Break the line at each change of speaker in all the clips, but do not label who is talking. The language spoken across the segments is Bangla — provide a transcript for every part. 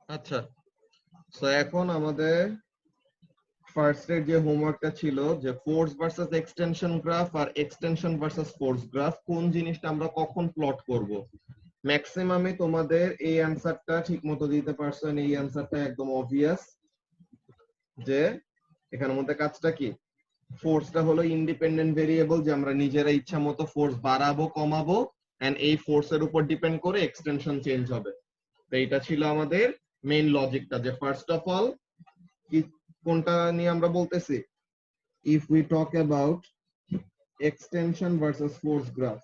আচ্ছা, সো এখন আমাদের ফার্স্ট এর যে হোমওয়ার্কটা ছিল যে ফোর্স ভার্সেস এক্সটেনশন গ্রাফ আর এক্সটেনশন ভার্সেস ফোর্স গ্রাফ কোন জিনিসটা আমরা কখন প্লট করব। ম্যাক্সিমামে তোমাদের এই অ্যানসারটা ঠিকমতো দিতে পারছো, এই অ্যানসারটা একদম অবভিয়াস যে এখানের মধ্যে কাজটা কি, ফোর্সটা হলো ইন্ডিপেন্ডেন্ট ভেরিয়েবল, যে আমরা নিজেরা ইচ্ছা মতো ফোর্স বাড়াবো কমাবো, এন্ড এই ফোর্সের উপর ডিপেন্ড করে এক্সটেনশন চেঞ্জ হবে। তো এইটা ছিল আমাদের মেইন লজিকটা, যে ফার্স্ট অফ অল কি কোনটা নিয়ে আমরা বলতেছি, if we talk about extension versus force graph,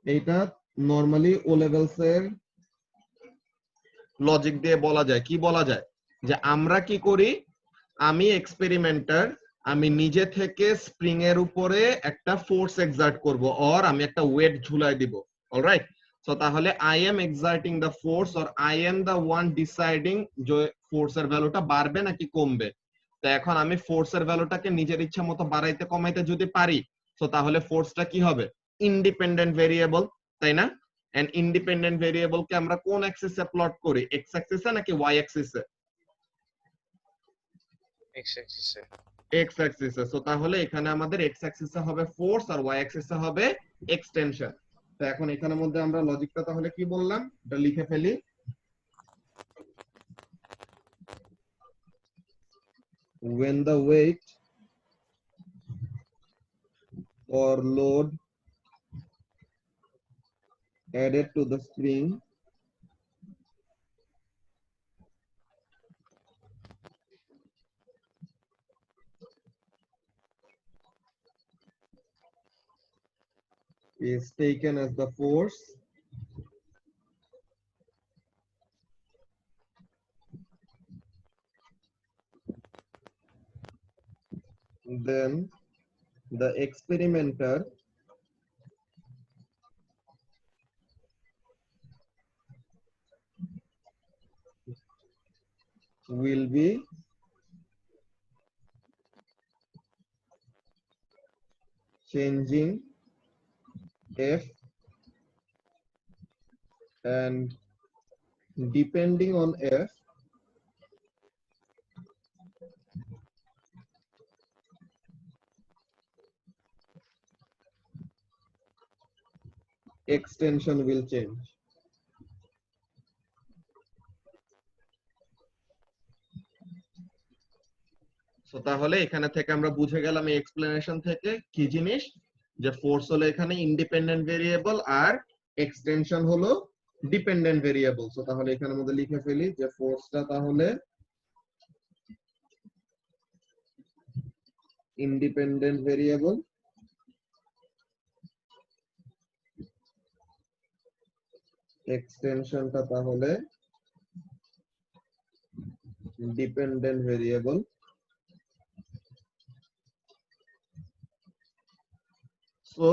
এইটা নরমালি ও লেভেলস এর লজিক দিয়ে বলা যায়। কি বলা যায়, যে আমরা কি করি, আমি এক্সপেরিমেন্টার, আমি নিজে থেকে স্প্রিং এর উপরে একটা ফোর্স এক্সার্ট করব, অর আমি একটা ওয়েট ঝুলাই দিব। অলরাইট, সো তাহলে I am exerting the force or I am the one deciding যে ফোর্সের ভ্যালুটা বাড়বে নাকি কমবে। তো এখন আমি ফোর্সের ভ্যালুটাকে নিজের ইচ্ছা মতো বাড়াইতে কমাইতে যদি পারি, তো তাহলে ফোর্সটা কি হবে, ইন্ডিপেন্ডেন্ট ভেরিয়েবল, তাই না? এন্ড ইন্ডিপেন্ডেন্ট ভেরিয়েবল কে আমরা কোন অ্যাক্সিসে প্লট করি, এক্স অ্যাক্সিসে নাকি ওয়াই অ্যাক্সিসে?
এক্স অ্যাক্সিসে।
এক্স অ্যাক্সিসে। সো তাহলে এখানে আমাদের এক্স অ্যাক্সিসে হবে ফোর্স আর ওয়াই অ্যাক্সিসে হবে এক্সটেনশন। তো এখন এখানের মধ্যে আমরা লজিকটা তাহলে কি বললাম, এটা লিখে ফেলি। when the weight or load added to the spring is taken as the force, then the experimenter will be changing F, and depending on F, extension will change. So তাহলে এখানে থেকে আমরা বুঝে গেলাম এই এক্সপ্লেনেশন থেকে কি জিনিস, যে ফোর্স হলো এখানে ইন্ডিপেন্ডেন্ট ভেরিয়েবল আর এক্সটেনশন হলো ডিপেন্ডেন্ট ভেরিয়েবল। সো তাহলে এখানের মধ্যে লিখে ফেলি যে ফোর্সটা তাহলে ইন্ডিপেন্ডেন্ট ভেরিয়েবল, এক্সটেনশনটা তাহলে dependent variable. So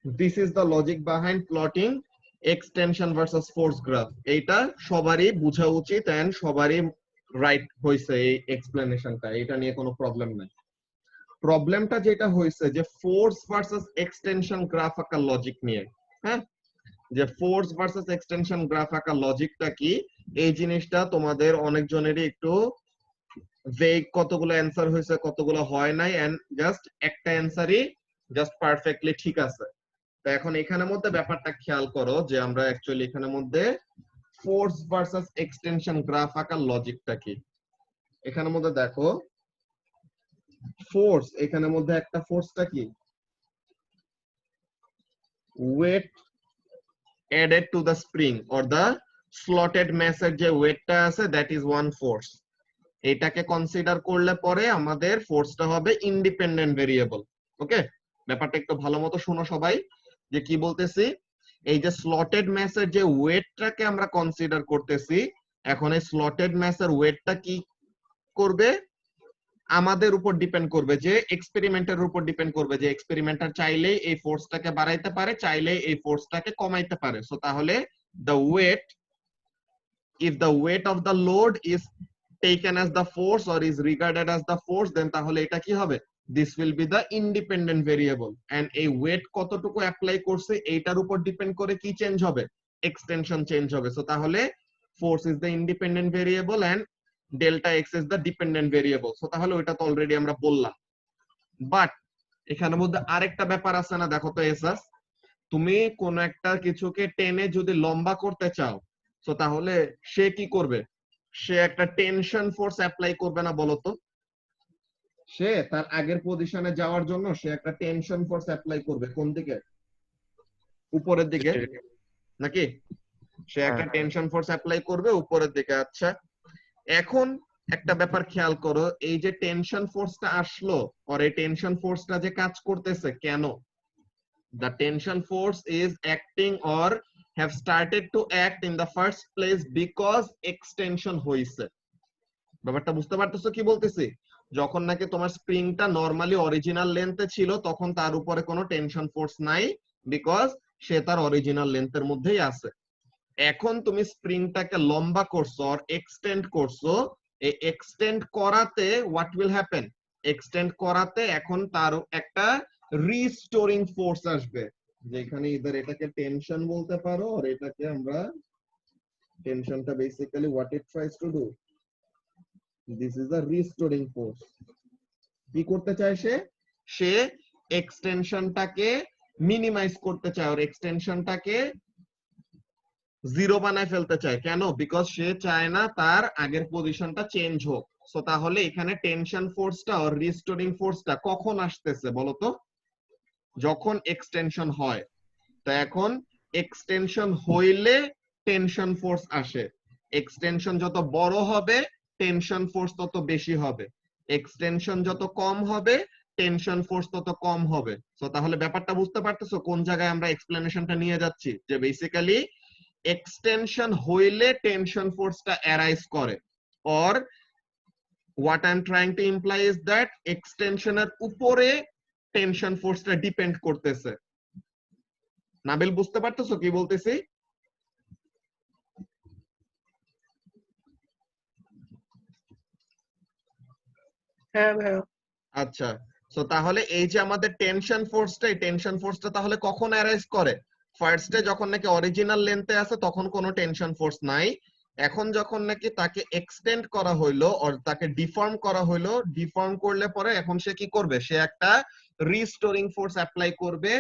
this is the logic behind plotting extension versus force graph. এইটা সবারই বোঝা উচিত এন্ড সবারই রাইট হইছে এই এক্সপ্লেনেশনটা, এটা নিয়ে কোনো প্রবলেম নাই। প্রবলেমটা যেটা হইছে যে ফোর্স ভার্সেস এক্সটেনশন গ্রাফ আঁকার লজিক নিয়ে। হ্যাঁ, যে ফোর্স ভার্সেস এক্সটেনশন গ্রাফ আঁকার লজিকটা কি, এই জিনিসটা তোমাদের অনেকজনেরই একটু ভেগ, কতগুলো অ্যান্সার হয়েছে কতগুলো হয় নাই, এন্ড জাস্ট একটা অ্যান্সারই জাস্ট পারফেক্টলি ঠিক আছে। তো এখন এখানের মধ্যে ব্যাপারটা খেয়াল করো যে আমরা অ্যাকচুয়ালি এখানের মধ্যে ফোর্স ভার্সেস এক্সটেনশন গ্রাফ আঁকার লজিকটা কি। এখানের মধ্যে দেখো ফোর্স, এখানের মধ্যে একটা ফোর্সটা কি, wait added to the spring or the slotted mass এর যে ওয়েটটা আছে that is one force। এটাকে কনসিডার করলে পরে আমাদের ফোর্সটা হবে ইন্ডিপেন্ডেন্ট ভেরিয়েবল। ওকে, ব্যাপারটা একটু ভালো মতো শোনো সবাই, যে কি বলতেছি। এই যে স্লটেড ম্যাসের যে ওয়েটটাকে আমরা কনসিডার করতেছি, এখন এই স্লটেড ম্যাসের ওয়েটটা কি করবে, আমাদের উপর ডিপেন্ড করবে, যে এক্সপেরিমেন্টের উপর ডিপেন্ড করবে, যে এক্সপেরিমেন্টার চাইলেই এই ফোর্সটাকে বাড়াইতে পারে, চাইলেই এই ফোর্সটাকে কমাইতে পারে। সো তাহলে the weight, if the weight of the load is taken as the force or is regarded as the force, then তাহলে এটা কি হবে, this will be the independent variable, and এই weight কতটুকু অ্যাপ্লাই করছে এইটার উপর ডিপেন্ড করে কি চেঞ্জ হবে, এক্সটেনশন চেঞ্জ হবে। সো তাহলে force is the independent variable and delta x is the dependent variable. So তাহলে ওটা তো অলরেডি আমরা বললাম। বাট এখানের মধ্যে আরেকটা ব্যাপার আছে না, দেখো তো এসাস, তুমি কোন একটা কিছুকে টেনে যদি লম্বা করতে চাও, তো তাহলে সে কি করবে? সে একটা টেনশন ফোর্স অ্যাপ্লাই করবে না, বলো তো? সে তার আগের পজিশনে যাওয়ার জন্য সে একটা টেনশন ফোর্স অ্যাপ্লাই করবে কোন দিকে? উপরের দিকে নাকি? সে একটা টেনশন ফোর্স অ্যাপ্লাই করবে উপরের দিকে। আচ্ছা, এখন একটা ব্যাপার খেয়াল করো, এই যে টেনশন ফোর্সটা আসলো, আর এই টেনশন ফোর্সটা যে কাজ করতেছে কেন? The tension force is acting or have started to act in the first place because extension হইছে। ব্যাপারটা বুঝতে পারতেছো কি বলতেছি? যখন নাকি তোমার স্প্রিংটা নরমালি অরিজিনাল লেন্থে ছিল, তখন তার উপরে কোনো টেনশন ফোর্স নাই, বিকজ সে তার অরিজিনাল লেন্থের মধ্যেই আছে। এখন তুমি স্প্রিংটাকে লম্বা করছো আর এক্সটেন্ড করছো, এই এক্সটেন্ড করাতে হোয়াট উইল হ্যাপেন? এক্সটেন্ড করাতে এখন তার একটা রিস্টোরিং ফোর্স আসবে, যেখানে ইদার এটাকে টেনশন বলতে পারো, আর এটাকে আমরা টেনশনটা basically what it tries to do, this is a restoring force. কি করতে চায় সে? সে এক্সটেনশনটাকে মিনিমাইজ করতে চায়, আর এক্সটেনশনটাকে জিরো বানায় ফেলতে চায়। কেন? বিকজ সে চায় না তার আগের পজিশনটা চেঞ্জ হোক। সো তাহলে এখানে টেনশন ফোর্সটা আর রিস্টোরিং ফোর্সটা কখন আসতেছে বলতো? যখন এক্সটেনশন হয়। তো এখন এক্সটেনশন হইলে টেনশন ফোর্স আসে। এক্সটেনশন যত বড় হবে টেনশন ফোর্স তত বেশি হবে, এক্সটেনশন যত কম হবে টেনশন ফোর্স তত কম হবে। সো তাহলে ব্যাপারটা বুঝতে পারতেছো কোন জায়গায় আমরা এক্সপ্লেনেশনটা নিয়ে যাচ্ছি? যে বেসিক্যালি এক্সটেনশন হইলে টেনশন ফোর্সটা অ্যারাইজ করে, or what I'm trying to imply is that এক্সটেনশনের উপরে টেনশন ফোর্সটা ডিপেন্ড করতেছে। নাবিল বুঝতে পারতেছো কি বলতেছি?
হ্যাঁ ভাইয়া।
আচ্ছা, সো তাহলে এই যে আমাদের টেনশন ফোর্সটা, এই টেনশন ফোর্সটা তাহলে কখন অ্যারাইজ করে? ফার্স্টে যখন নাকি অরিজিনাল লেন্থে আছে তখন কোনো টেনশন ফোর্স নাই। এখন যখন নাকি তাকে এক্সটেন্ড করা হইলো আর তাকে ডিফর্ম করা হইলো, ডিফর্ম করলে পরে এখন সে কি করবে? সে একটা রিস্টোরিং ফোর্স অ্যাপ্লাই করবে,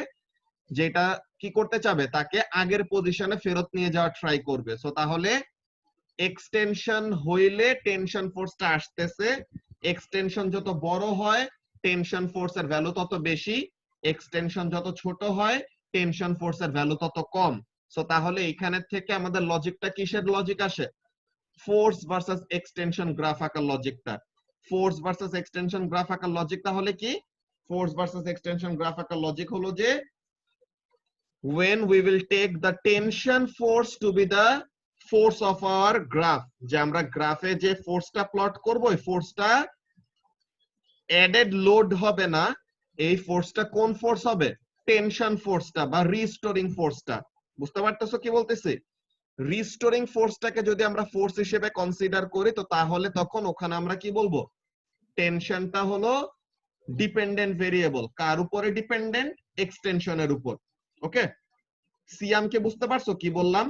যেটা কি করতে চাবে? তাকে আগের পজিশনে ফেরত নিয়ে যাওয়ার ট্রাই করবে। সো তাহলে এক্সটেনশন হইলে টেনশন ফোর্সটা আসতেছে, এক্সটেনশন যত বড় হয় টেনশন ফোর্সের ভ্যালু তত বেশি, এক্সটেনশন যত ছোট হয় টেনশন ফোর্সের ভ্যালু তত কম। সো তাহলে এখানে থেকে আমাদের লজিকটা কিসের লজিক আসে? ফোর্স ভার্সেস এক্সটেনশন গ্রাফ আঁকার লজিকটা। ফোর্স ভার্সেস এক্সটেনশন গ্রাফ আঁকার লজিক তাহলে কি? ফোর্স ভার্সেস এক্সটেনশন গ্রাফ আঁকার লজিক হলো যে when we will take the tension force to be the force of our graph, যে আমরা গ্রাফে যে ফোর্সটা প্লট করব, এই ফোর্সটা অ্যাডেড লোড হবে না, এই ফোর্সটা কোন ফোর্স হবে? টেনশন ফোর্সটা বা রিস্টোরিং ফোর্সটা। বুঝতে পারতেছো কি বলতেছি? রিস্টোরিং ফোর্সটাকে যদি আমরা ফোর্স হিসেবে কনসিডার করি, তো তাহলে তখন ওখানে আমরা কি বলবো? টেনশনটা হলো ডিপেন্ডেন্ট ভেরিয়েবল। কার উপরে ডিপেন্ডেন্ট? এক্সটেনশনের উপর। ওকে, সিয়াম কে বুঝতে পারছো কি বললাম?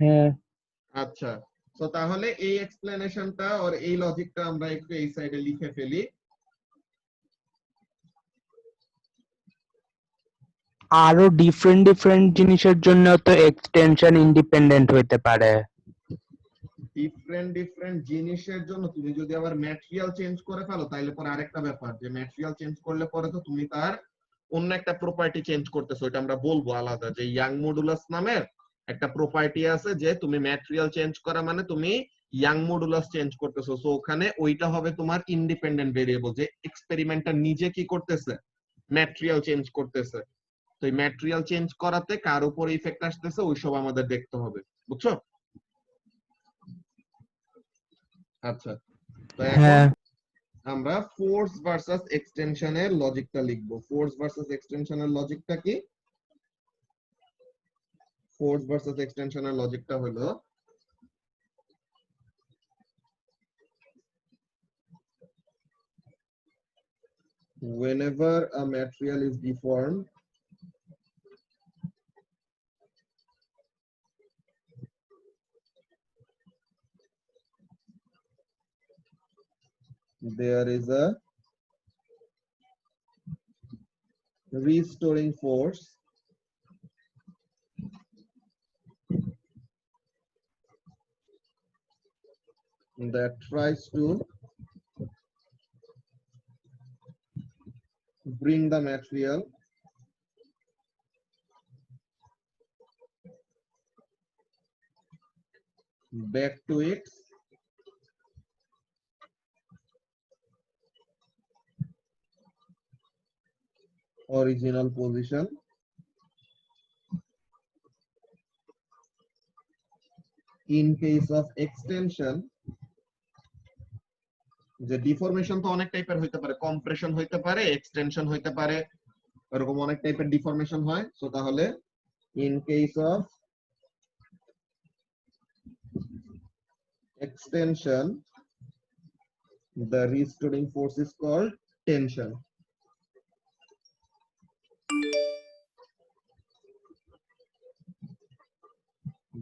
হ্যাঁ।
আচ্ছা, তো তাহলে এই এক্সপ্লেনেশনটা আর এই লজিকটা আমরা একটু এই সাইডে লিখে ফেলি।
আরো ডিফারেন্ট ডিফারেন্ট জিনিসের জন্য তো এক্সটেনশন ইন্ডিপেন্ডেন্ট হইতে পারে।
ডিফারেন্ট ডিফারেন্ট জিনিসের জন্য তুমি যদি আবার ম্যাটেরিয়াল চেঞ্জ করে ফেলো, তাহলে পরে আরেকটা ব্যাপার, যে ম্যাটেরিয়াল চেঞ্জ করলে পরে তো তুমি তার অন্য একটা প্রপার্টি চেঞ্জ করতেছো, এটা আমরা বলবো আলাদা, যে ইয়াং মডুলাস নামের একটা প্রপার্টি আছে, যে তুমি ম্যাটেরিয়াল চেঞ্জ করা মানে তুমি ইয়াং মডুলাস চেঞ্জ করতেছো। সো ওখানে ওইটা হবে তোমার ইন্ডিপেন্ডেন্ট ভেরিয়েবল, যে এক্সপেরিমেন্টটা নিজে কি করতেছে? ম্যাটেরিয়াল চেঞ্জ করতেছে। তো এই ম্যাটেরিয়াল চেঞ্জ করাতে কার উপর ইফেক্ট আসতেছে ওইসব আমাদের দেখতে হবে, বুঝছো? আচ্ছা, তো এখন
হ্যাঁ,
আমরা ফোর্স ভার্সেস এক্সটেনশনের লজিকটা লিখবো। ফোর্স ভার্সেস এক্সটেনশনের লজিকটা কি? ফোর্স ভার্সেস এক্সটেনশনের লজিকটা হলো whenever a material is deformed, there is a restoring force that tries to bring the material back to its original position in case of extension. যে ডিফরমেশন তো অনেক টাইপের হইতে পারে, কম্প্রেশন হইতে পারে, এক্সটেনশন হইতে পারে, এরকম অনেক টাইপের ডিফরমেশন হয়। সো তাহলে in case of extension the restoring force is called tension.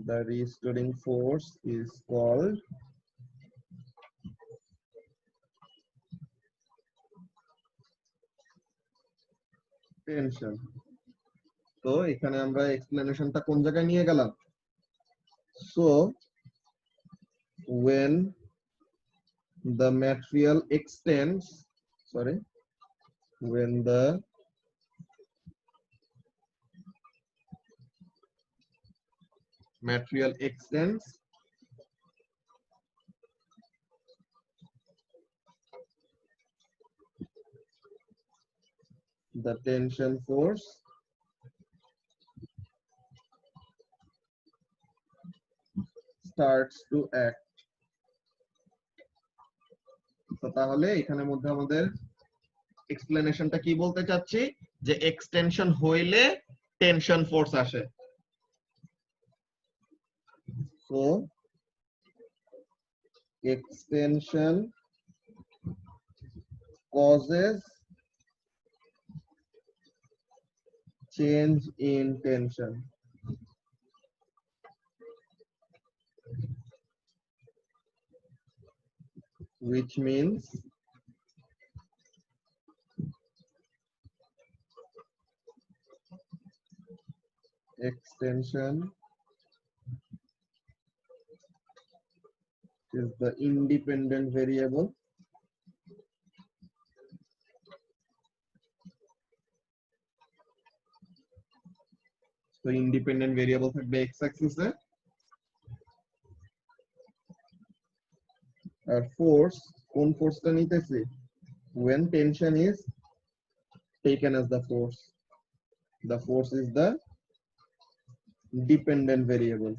The restoring force is called tension. তো এখানে আমরা এক্সপ্লেনেশনটা কোন জায়গায় নিয়ে গেলাম? So when the material extends, when the material extends, the tension force starts to act. তো তাহলে এখানে মধ্যে আমাদের এক্সপ্লেনেশনটা কি বলতে চাচ্ছি, যে এক্সটেনশন হইলে টেনশন ফোর্স আসে। So extension causes change in tension. Which means extension is the independent variable so independent variable থাকবে x axis এ, আর ফোর্স কোন ফোর্সটা নিতেছি, when tension is taken as the force is the dependent variable,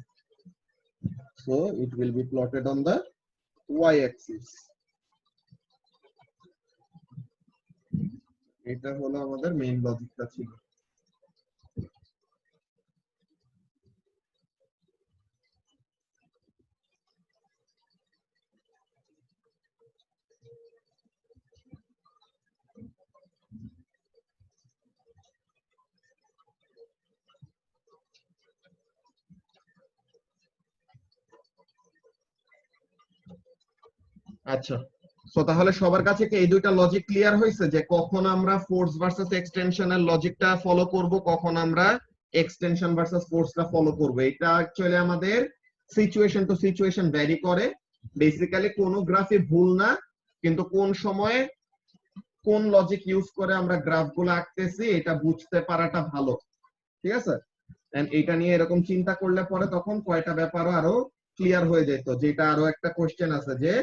so it will be plotted on the y axis. এটা হলো আমাদের মেইন লজিকটা ছিল। আচ্ছা, সো তাহলে সবার কাছে কি এই দুইটা লজিক ক্লিয়ার হয়েছে, যে কখন আমরা ফোর্স ভার্সেস এক্সটেনশনের লজিকটা ফলো করব, কখন আমরা এক্সটেনশন ভার্সেস ফোর্সটা ফলো করব? এটা অ্যাকচুয়ালি আমাদের সিচুয়েশন টু সিচুয়েশন ভ্যারি করে। বেসিক্যালি কোন গ্রাফই ভুল না, কিন্তু কোন সময়ে কোন লজিক ইউজ করে আমরা গ্রাফগুলো আঁকতেছি এটা বুঝতে পারাটা ভালো, ঠিক আছে? এন্ড এটা নিয়ে এরকম চিন্তা করলে পরে তখন কয়টা ব্যাপারও আরো ক্লিয়ার হয়ে যেত। যেটা আরো একটা কোশ্চেন আছে যে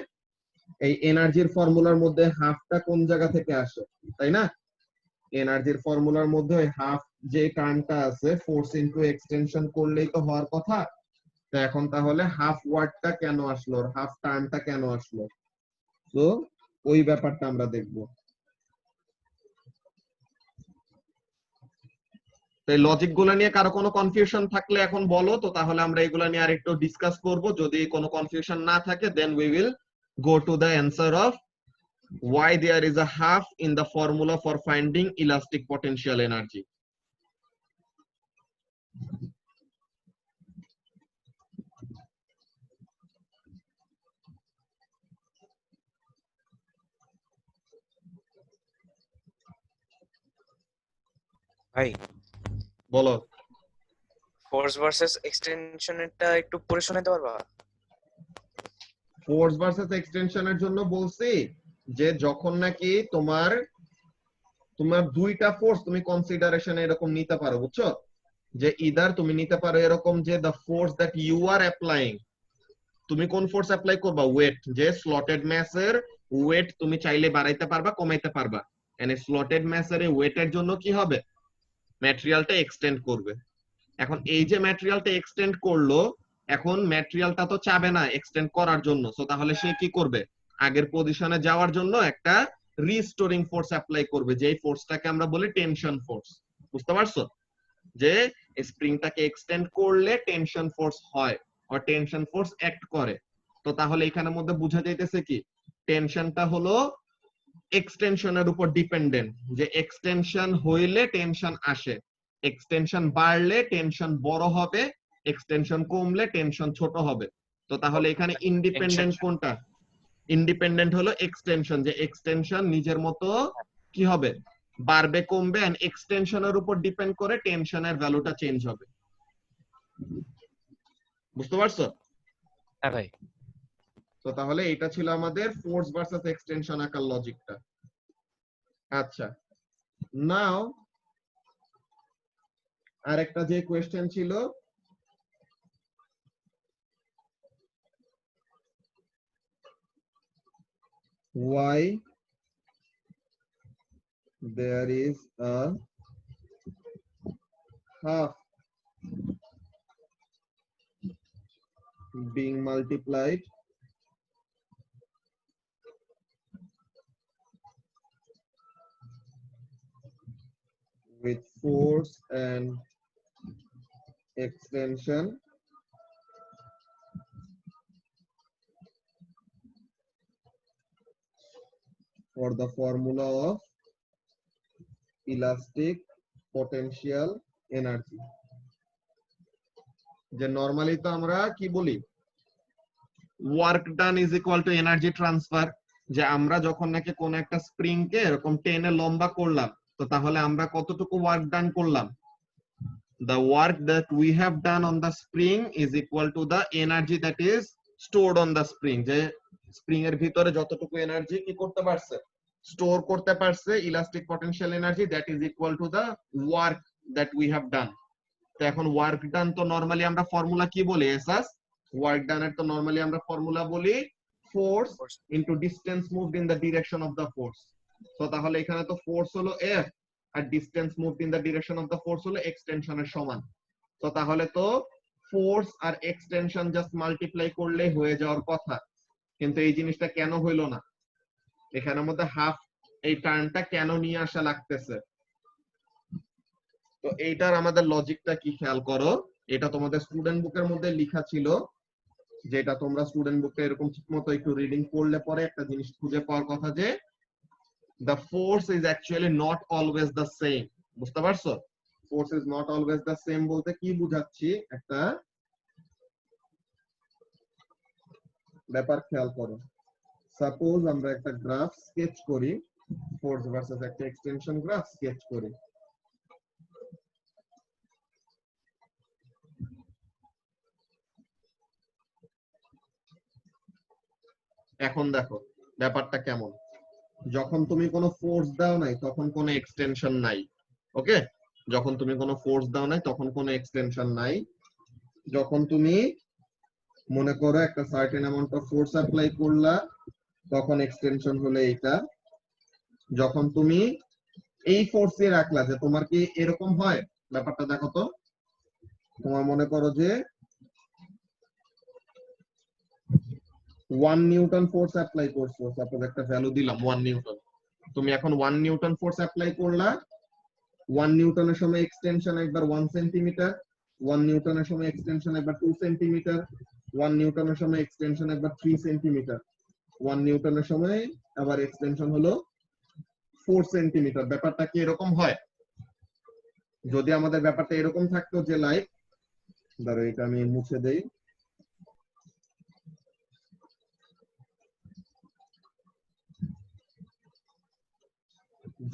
এই এনার্জির ফর্মুলার মধ্যে হাফটা কোন জায়গা থেকে আসে, তাই না? এনার্জির ফর্মুলার মধ্যে ওই হাফ যে টার্মটা আছে, ফোর্স ইনটু এক্সটেনশন করলেই তো হওয়ার কথা। তো এখন তাহলে হাফ ওয়ার্ডটা কেন আসলো, হাফ টার্মটা কেন আসলো? তো ওই ব্যাপারটা আমরা দেখবো। তো এই লজিক গুলো নিয়ে কারো কোনো কনফিউশন থাকলে এখন বলো, তো তাহলে আমরা এগুলা নিয়ে আরেকটু ডিসকাস করব। যদি কোনো কনফিউশন না থাকে then we will go to the answer of why there is a half in the formula for finding elastic potential energy.
ভাই
বলো।
ফোর্স ভার্সেস এক্সটেনশনটা একটু পড়ে শোনাতে পারবা?
ফোর্স ভার্সেস এক্সটেনশনের জন্য বলছি যে যখন নাকি তোমার তোমার দুইটা ফোর্স তুমি কনসিডারেশনে এরকম নিতে পারো, বুঝছো? যে ইদার তুমি নিতে পারো এরকম যে the force that you are applying, তুমি কোন ফোর্স অ্যাপ্লাই করবা, ওয়েট, যে স্লটেড ম্যাসের ওয়েট তুমি চাইলে বাড়াইতে পারবা কমাইতে পারবা, এন্ড স্লটেড ম্যাসের এই ওয়েটের জন্য কি হবে, ম্যাটেরিয়ালটা এক্সটেন্ড করবে। এখন এই যে ম্যাটেরিয়ালটা এক্সটেন্ড করলো, এখন ম্যাটেরিয়ালটা তো চাবে না এক্সটেন্ড করার জন্য, সো তাহলে সে কি করবে, আগের পজিশনে যাওয়ার জন্য একটা রিস্টোরিং ফোর্স অ্যাপ্লাই করবে, যেই ফোর্সটাকে আমরা বলি টেনশন ফোর্স। বুঝতে পারছো? যে স্প্রিংটাকে এক্সটেন্ড করলে টেনশন ফোর্স হয় আর টেনশন ফোর্স অ্যাক্ট করে। তো তাহলে এখানের মধ্যে বোঝা যাইতেছে কি, টেনশনটা হলো এক্সটেনশনের উপর ডিপেন্ডেন্ট, যে এক্সটেনশন হইলে টেনশন আসে, এক্সটেনশন বাড়লে টেনশন বড় হবে, এক্সটেনশন কমলে টেনশন ছোট হবে। তো তাহলে এখানে ইন্ডিপেন্ডেন্ট কোনটা, ইন্ডিপেন্ডেন্ট হলো এক্সটেনশন, যে এক্সটেনশন নিজের মতো কি হবে, বাড়বে কমবে, এন্ড এক্সটেনশনের উপর ডিপেন্ড করে টেনশনের ভ্যালুটা চেঞ্জ হবে। বুঝতে পারছো?
হ্যাঁ ভাই।
তো তাহলে এটা ছিল আমাদের ফোর্স ভার্সেস এক্সটেনশন আকার লজিকটা। আচ্ছা, নাও আরেকটা যে কোয়েশ্চেন ছিল, why there is a half being multiplied with force and extension for the formula of elastic potential energy। যে নরমালি তো আমরা কি বলি, work done is equal two energy transfer, যে আমরা যখন নাকি কোন একটা স্প্রিং কে এরকম টেনে লম্বা করলাম, তো তাহলে আমরা কতটুকু ওয়ার্ক ডান করলাম, the work that we have done on the spring is equal to the energy that is stored on the spring, যে স্প্রিং এর ভিতরে যতটুকু এনার্জি কি করতে পারছে, স্টোর করতে পারছে, elastic potential energy, that is equal to the work that we have done। তো এখন ওয়ার্ক ডান তো নরমালি আমরা ফর্মুলা কি বলি, এসএস, ওয়ার্ক ডান এর তো নরমালি আমরা ফর্মুলা বলি force into distance moved in the direction of the force. তো তাহলে এখানে তো ফোর্স হলো এফ আর distance moved in the direction of the force হলো এক্সটেনশনের সমান। তো তাহলে তো ফোর্স আর এক্সটেনশন জাস্ট মাল্টিপ্লাই করলে হয়ে যাওয়ার কথা, কিন্তু এই জিনিসটা কেন হইলো না, এখানের মধ্যে হাফ এই টার্মটা কেন নিয়ে আসা লাগতেছে। তো এইটার আমাদের লজিকটা কি খেয়াল করো, এটা তোমাদের স্টুডেন্ট বুকের মধ্যে লেখা ছিল, যেটা তোমরা স্টুডেন্ট বুকে এরকম ঠিকমতো একটু রিডিং করলে পরে একটা জিনিস খুঁজে পাওয়ার কথা, যে the force is actually not always the same। বুঝতে পারছো? force is not always the same বলতে কি বুঝাচ্ছি, একটা ব্যাপার খেয়াল করো। সাপোজ আমরা একটা গ্রাফ স্কেচ করি, ফোর্স ভার্সেস একটা এক্সটেনশন গ্রাফ স্কেচ করি। এখন দেখো ব্যাপারটা কেমন, যখন তুমি কোনো ফোর্স দাও নাই তখন কোনো এক্সটেনশন নাই, ওকে, যখন তুমি কোনো ফোর্স দাও নাই তখন কোনো এক্সটেনশন নাই, যখন তুমি মনে করো একটা certain amount of force apply করলা তখন এক্সটেনশন হলো এইটা, যখন তুমি এই ফোর্সে রাখলা, যে তোমার কি এরকম হয় ব্যাপারটা দেখো তো, তোমার মনে করো যে 1 নিউটন ফোর্স অ্যাপ্লাই করছো, সাপোজ একটা ভ্যালু দিলাম 1 নিউটন, তুমি এখন 1 নিউটন ফোর্স অ্যাপ্লাই করলা, 1 নিউটনের সময় এক্সটেনশন একবার 1 সেন্টিমিটার, 1 নিউটনের সময় এক্সটেনশন একবার 2 সেন্টিমিটার, 1 নিউটনের সময় এক্সটেনশন একবার 3 সেন্টিমিটার, 1 নিউটনের সময় আবার এক্সটেনশন হলো 4 সেন্টিমিটার। ব্যাপারটা কি এরকম হয়? যদি আমাদের ব্যাপারটা এরকম থাকতো যে লাইক, ধরো এটা আমি মুছে দেই,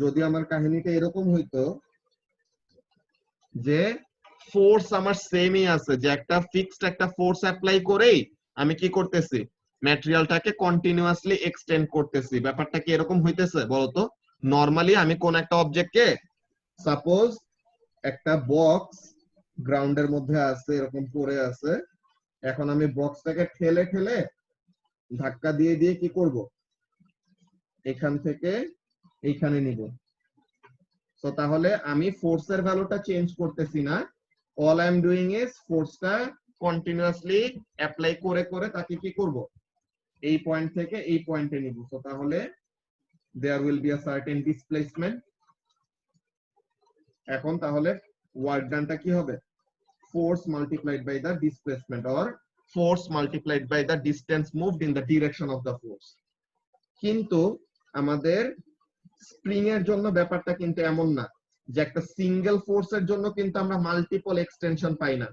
যদি আমার কাহিনীটা এরকম হইতো যে ফোর্স আমার সেমই আছে, যে একটা ফিক্সড একটা ফোর্স অ্যাপ্লাই করেই আমি কি করতেছি, ম্যাটেরিয়ালটাকে কন্টিনিউয়াসলি এক্সটেন্ড করতেছি। ব্যাপারটা কি এরকম হইতেছে বলতো? নরমালি আমি কোন একটা অবজেক্টকে, সাপোজ একটা বক্স গ্রাউন্ডের মধ্যে আছে, এরকম পড়ে আছে, এখন আমি বক্সটাকে ঠেলে ঠেলে ধাক্কা দিয়ে দিয়ে কি করব, এখান থেকে এইখানে নিব। তো তাহলে আমি ফোর্সের ভ্যালুটা চেঞ্জ করতেছি না, all I am doing is ফোর্সটা কন্টিনিউয়াসলি অ্যাপ্লাই করে করে তাকে কি করব, এই পয়েন্ট থেকে এই পয়েন্টে নিব। তো তাহলে there will be a certain displacement. এখন তাহলে ওয়ার্ক ডানটা কি হবে, force multiplied by the displacement, or force multiplied by the distance moved in the direction of the force. কিন্তু আমাদের স্প্রিং এর জন্য ব্যাপারটা কিন্তু এমন না যে একটা সিঙ্গেল ফোর্সের জন্য কিন্তু আমরা মাল্টিপল এক্সটেনশন পাই না।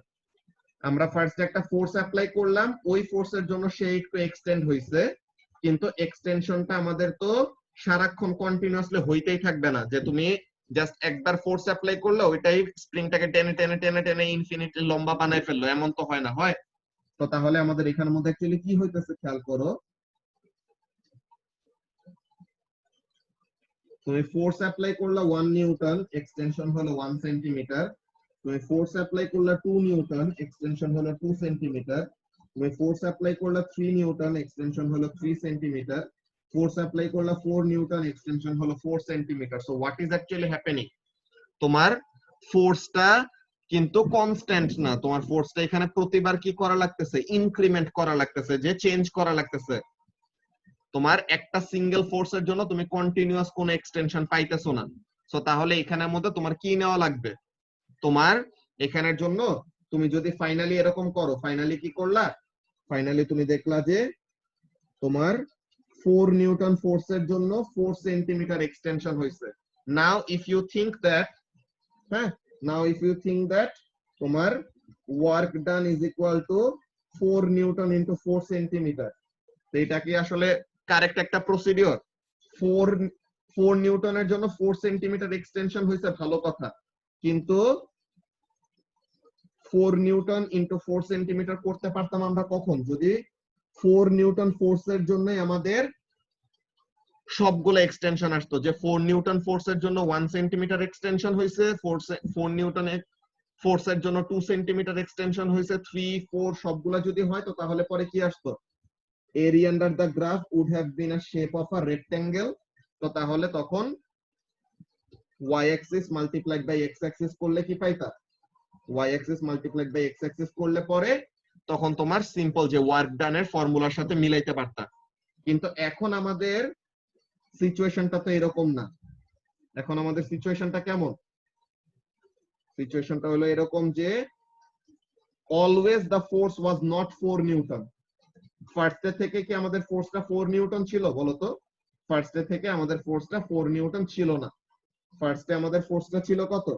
আমরা ফার্স্ট একটা ফোর্স অ্যাপ্লাই করলাম, ওই ফোর্সের জন্য সে একটু এক্সটেন্ড হইছে, কিন্তু এক্সটেনশনটা আমাদের তো সারাক্ষণ কন্টিনিউয়াসলি হইতেই থাকবে না, যে তুমি জাস্ট একবার ফোর্স অ্যাপ্লাই করলে ওইটাই স্প্রিংটাকে টেনে টেনে টেনে টেনে ইনফিনিটলি লম্বা বানায় ফেললো, এমন তো হয় না, হয়? তো তাহলে আমাদের এখানের মধ্যে অ্যাকচুয়ালি কি হইতেছে খেয়াল করো, তুমি ফোর্স অ্যাপ্লাই করলে 1 নিউটন, এক্সটেনশন হলো 1 সেন্টিমিটার। তুমি ফোর্স অ্যাপ্লাই করলে 2 নিউটন, এক্সটেনশন হলো 2 সেন্টিমিটার। তুমি ফোর্স অ্যাপ্লাই করলে 3 নিউটন, এক্সটেনশন হলো 3 সেন্টিমিটার। ফোর্স অ্যাপ্লাই করলে 4 নিউটন, এক্সটেনশন হলো 4 centimetre. So what is actually happening, তোমার ফোর্সটা কিন্তু কনস্ট্যান্ট না, তোমার ফোর্সটা এখানে প্রতিবার কি করা লাগতেছে, ইনক্রিমেন্ট করা লাগতেছে, যে চেঞ্জ করা লাগতেছে। তোমার একটা সিঙ্গেল ফোর্সের জন্য তুমি কন্টিনিউয়াস কোন এক্সটেনশন পাইতেছো না। সো তাহলে এখানের মধ্যে তোমার কি নেওয়া লাগবে, তোমার এখানের জন্য তুমি যদি ফাইনালি এরকম করো, ফাইনালি কি করলা, ফাইনালি তুমি দেখলা যে তোমার 4 নিউটন ফোর্সের জন্য 4 সেন্টিমিটার এক্সটেনশন হয়েছে। Now if you think that, হ্যাঁ, now if you think that তোমার work done is equal to 4 newton into 4 centimetre, তো এটা কি আসলে কারেক্ট একটা প্রসিডিওর? 4 নিউটনের জন্য 4 সেন্টিমিটার এক্সটেনশন হয়েছে, ভালো কথা, কিন্তু 4 নিউটন ইনটু 4 সেন্টিমিটার করতে পারতাম আমরা কখন, যদি 4 নিউটন ফোর্সের জন্য আমাদের সবগুলো এক্সটেনশন আসতো, যে 4 নিউটন ফোর্সের জন্য 1 সেন্টিমিটার এক্সটেনশন হয়েছে, 4 নিউটন ফোর্সের জন্য 2 সেন্টিমিটার এক্সটেনশন হয়েছে, 3, 4 সবগুলা যদি হয়, তো তাহলে পরে কি আসতো, area under the graph would have been a shape of a rectangle। তো তাহলে তখন y axis multiplied by x axis করলে কি পাইতা, y axis multiplied by x axis করলে পরে তখন তোমার সিম্পল যে ওয়ার্ক ডানের ফর্মুলার সাথে মিলাইতে পারতা। কিন্তু এখন আমাদের সিচুয়েশনটা তো এরকম না। এখন আমাদের সিচুয়েশনটা কেমন, সিচুয়েশনটা হলো এরকম যে always the force was not 4 Newton. ফার্স্টে থেকে কি আমাদের ফোর্সটা 4 নিউটন ছিল বলতো? ফার্স্টে থেকে আমাদের ফোর্সটা 4 নিউটন ছিল না। ফার্স্টে আমাদের ফোর্সটা ছিল কত,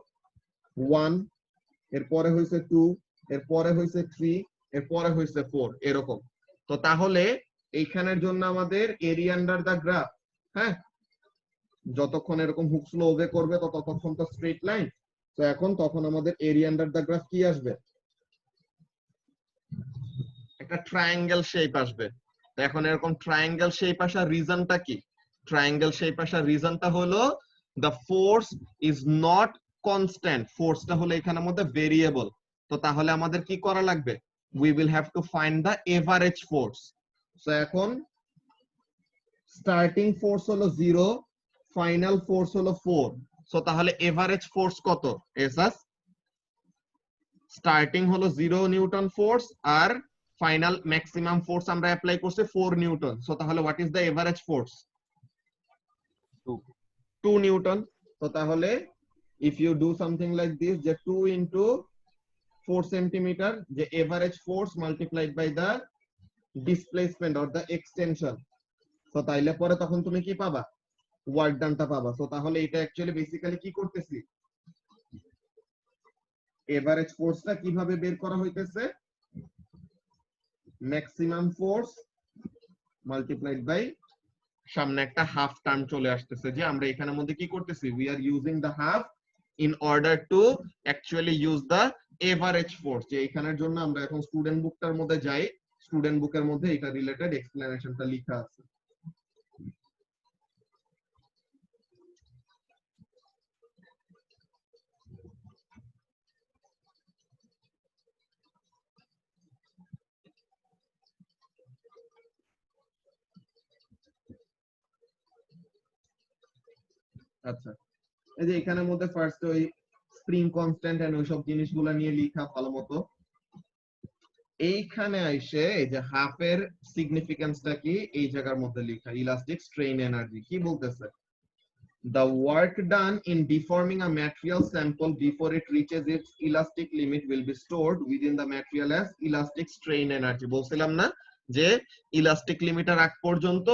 1, এরপরে হইছে 2, এরপরে হইছে 3, এরপরে হইছে 4, এরকম। তো তাহলে এইখানের জন্য আমাদের এরিয়া আন্ডার দা গ্রাফ, হ্যাঁ, যতক্ষণ এরকম হুক স্লো ওবে করবে তো ততক্ষণ তো স্ট্রেট লাইন। তো এখন তখন আমাদের এরিয়া আন্ডার দা গ্রাফ কি আসবে, একটা ট্রায়াঙ্গেল শেপ আসবে। তো এখন এরকম ট্রায়াঙ্গেল শেপ আসার রিজনটা কি, ট্রায়াঙ্গেল শেপ আসার রিজনটা হলো the force is not constant, ফোর্সটা হলো এখানের মধ্যে ভেরিয়েবল। তো তাহলে আমাদের কি করা লাগবে, we will have to find the average force. So এখন স্টার্টিং ফোর্স হলো 0, ফাইনাল ফোর্স হলো 4। সো তাহলে এভারেজ ফোর্স কত, এসাস স্টার্টিং হলো 0 নিউটন ফোর্স আর ফাইনাল ম্যাক্সিমাম ফোর্স আমরা অ্যাপ্লাই করছি 4 নিউটন। সো তাহলে what is the average force, 2 newton. তো তাহলে if you do something like this, যে 2 ইনটু 4 সেন্টিমিটার, যে average force multiplied by the displacement or the extension, তো তাইলে পরে তখন তুমি কি পাবা, ওয়ার্ক ডানটা পাবা। তো তাহলে এটা অ্যাকচুয়ালি বেসিক্যালি কি করতেছি, এভারেজ ফোর্সটা কিভাবে বের করা হইতেছে, ম্যাক্সিমাম ফোর্স মাল্টিপ্লাইড বাই সামনে একটা হাফ টার্ম চলে আসতেছে, যে আমরা এখানের মধ্যে কি করতেছি, we are using the half in order to actually use the average force. যে এখানের জন্য আমরা এখন স্টুডেন্ট বুকটার মধ্যে যাই, স্টুডেন্ট বুকের মধ্যে এটা রিলেটেড এক্সপ্লেনেশনটা লেখা আছে। আচ্ছা, এই যে এখানের মধ্যে ফার্স্ট ওই স্প্রিং কনস্ট্যান্ট এন্ড ওইসব জিনিসগুলো নিয়ে লেখা ভালো মতো। এইখানে আইসে এই যে হাফের সিগনিফিকেন্সটা কি এই জায়গার মধ্যে লেখা, ইলাস্টিক স্ট্রেইন এনার্জি কি বলতেছে, the work done in deforming a material sample before it reaches its elastic limit will be stored within the material as elastic strain energy। বলছিলাম না যে ইলাস্টিক লিমিটের আগ পর্যন্ত